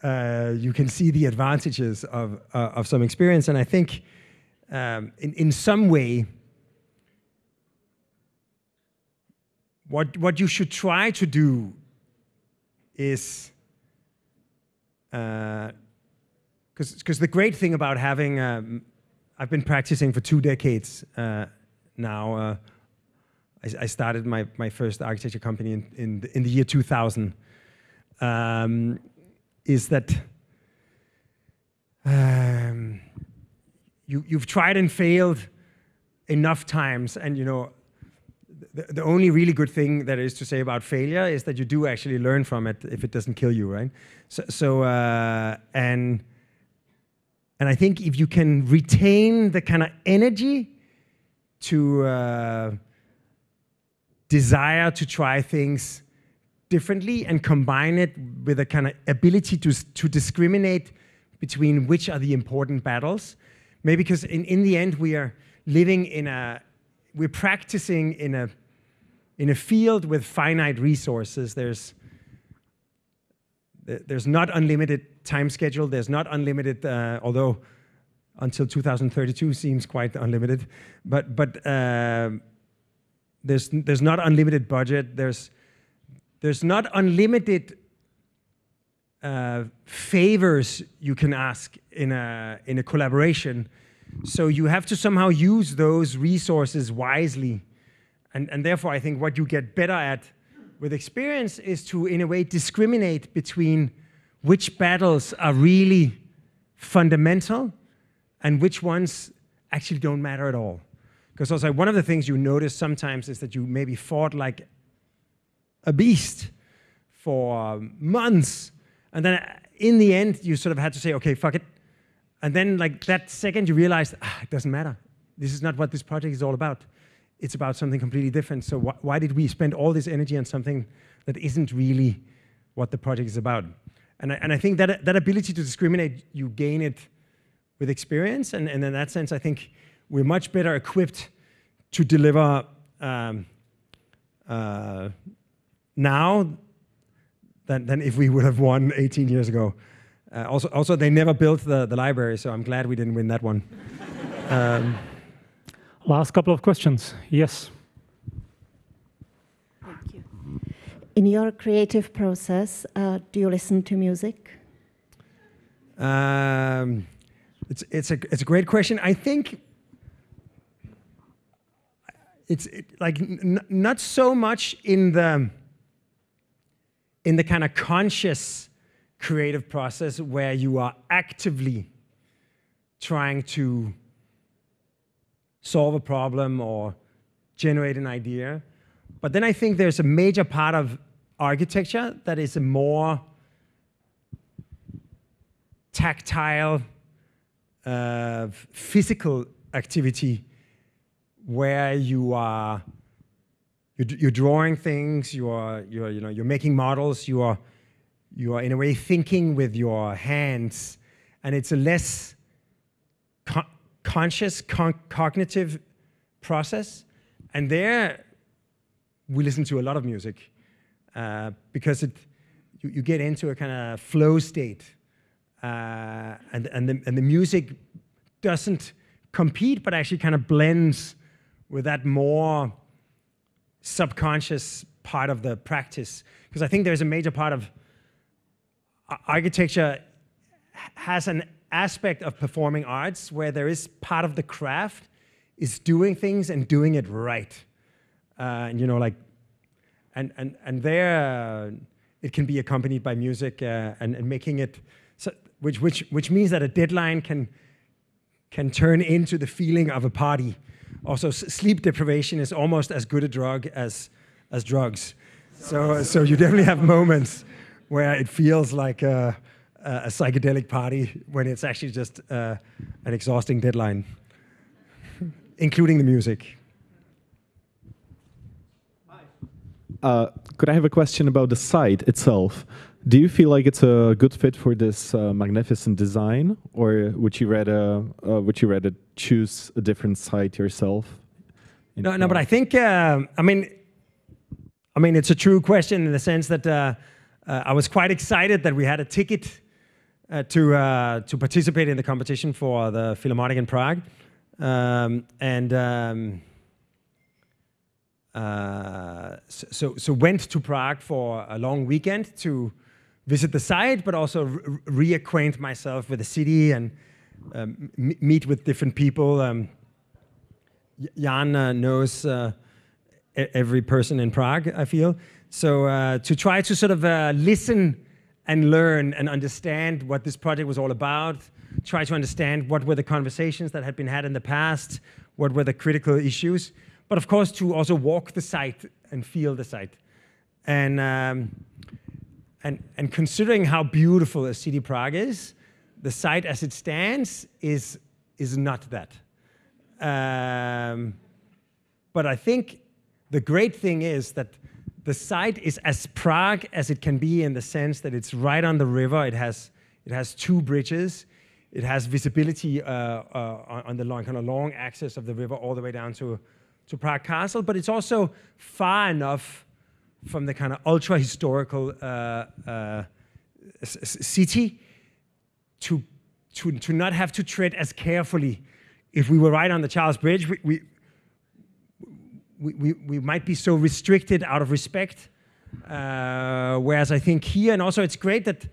you can see the advantages of some experience. And I think in some way, what you should try to do is, because the great thing about having, I've been practicing for 2 decades now. I started my first architecture company in the year 2000. Is that you've tried and failed enough times, and you know the only really good thing that is to say about failure is that you do actually learn from it if it doesn't kill you, right? And I think if you can retain the kind of energy to desire to try things differently and combine it with a kind of ability to discriminate between which are the important battles. Maybe because in the end we are living we're practicing in a field with finite resources. There's not unlimited time schedule. There's not unlimited, although until 2032 seems quite unlimited. But there's not unlimited budget. There's not unlimited favors you can ask in a collaboration. So you have to somehow use those resources wisely. And therefore, I think what you get better at with experience is to, in a way, discriminate between which battles are really fundamental and which ones actually don't matter at all. Because also one of the things you notice sometimes is that you maybe fought like a beast for months, and then in the end you sort of had to say, okay, fuck it. And then like that second you realized, it doesn't matter. This is not what this project is all about. It's about something completely different. So why did we spend all this energy on something that isn't really what the project is about? And I think that ability to discriminate, you gain it with experience, and in that sense I think we're much better equipped to deliver now than if we would have won 18 years ago. Also, they never built the library, so I'm glad we didn't win that one. Last couple of questions. Yes. Thank you. In your creative process, do you listen to music? It's a great question. I think it's not so much in the kind of conscious creative process where you are actively trying to solve a problem or generate an idea. But then I think there's a major part of architecture that is a more tactile, physical activity where you're drawing things, you're making models, you are in a way thinking with your hands, and it's a less conscious, cognitive process. And there we listen to a lot of music because you get into a kind of flow state, and the music doesn't compete, but actually kind of blends with that more subconscious part of the practice. Because I think there's a major part of architecture has an aspect of performing arts where there is part of the craft is doing things and doing it right. And you know, like, and there it can be accompanied by music and making it, so, which means that a deadline can turn into the feeling of a party. Also, sleep deprivation is almost as good a drug as drugs. So you definitely have moments where it feels like a psychedelic party when it's actually just an exhausting deadline, including the music. Could I have a question about the site itself? Do you feel like it's a good fit for this magnificent design, or would you rather choose a different site yourself? No, but I think I mean, it's a true question in the sense that I was quite excited that we had a ticket to participate in the competition for the Philharmonic in Prague, so went to Prague for a long weekend to visit the site, but also reacquaint myself with the city and meet with different people. Jan knows every person in Prague, I feel. So to try to sort of listen and learn and understand what this project was all about, try to understand what were the conversations that had been had in the past, what were the critical issues, but of course to also walk the site and feel the site. And considering how beautiful a city Prague is, the site as it stands is not that. But I think the great thing is that the site is as Prague as it can be in the sense that it's right on the river. It has 2 bridges. It has visibility on the long axis of the river all the way down to Prague Castle. But it's also far enough from the kind of ultra historical city to not have to tread as carefully. If we were right on the Charles Bridge, we might be so restricted out of respect. Whereas I think here, and also it's great that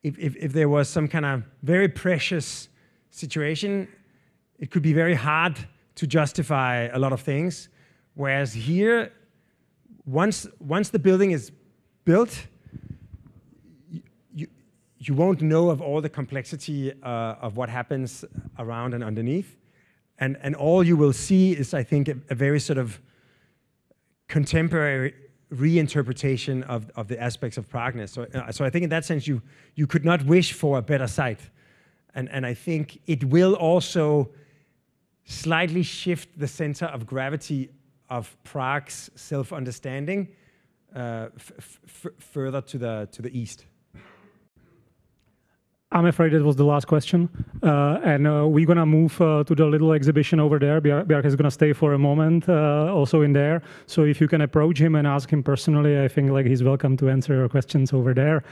if there was some kind of very precious situation, it could be very hard to justify a lot of things. Whereas here, once the building is built, you won't know of all the complexity of what happens around and underneath. And all you will see is, I think, a very sort of contemporary reinterpretation of the aspects of Pragueness. So I think in that sense, you could not wish for a better site. And I think it will also slightly shift the center of gravity of Prague's self-understanding further to the east. I'm afraid it was the last question. And we're going to move to the little exhibition over there. Bjarke is going to stay for a moment also in there. So if you can approach him and ask him personally, I think like he's welcome to answer your questions over there.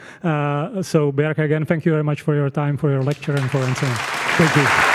So Bjarke, again, thank you very much for your time, for your lecture, and for answering. Thank you.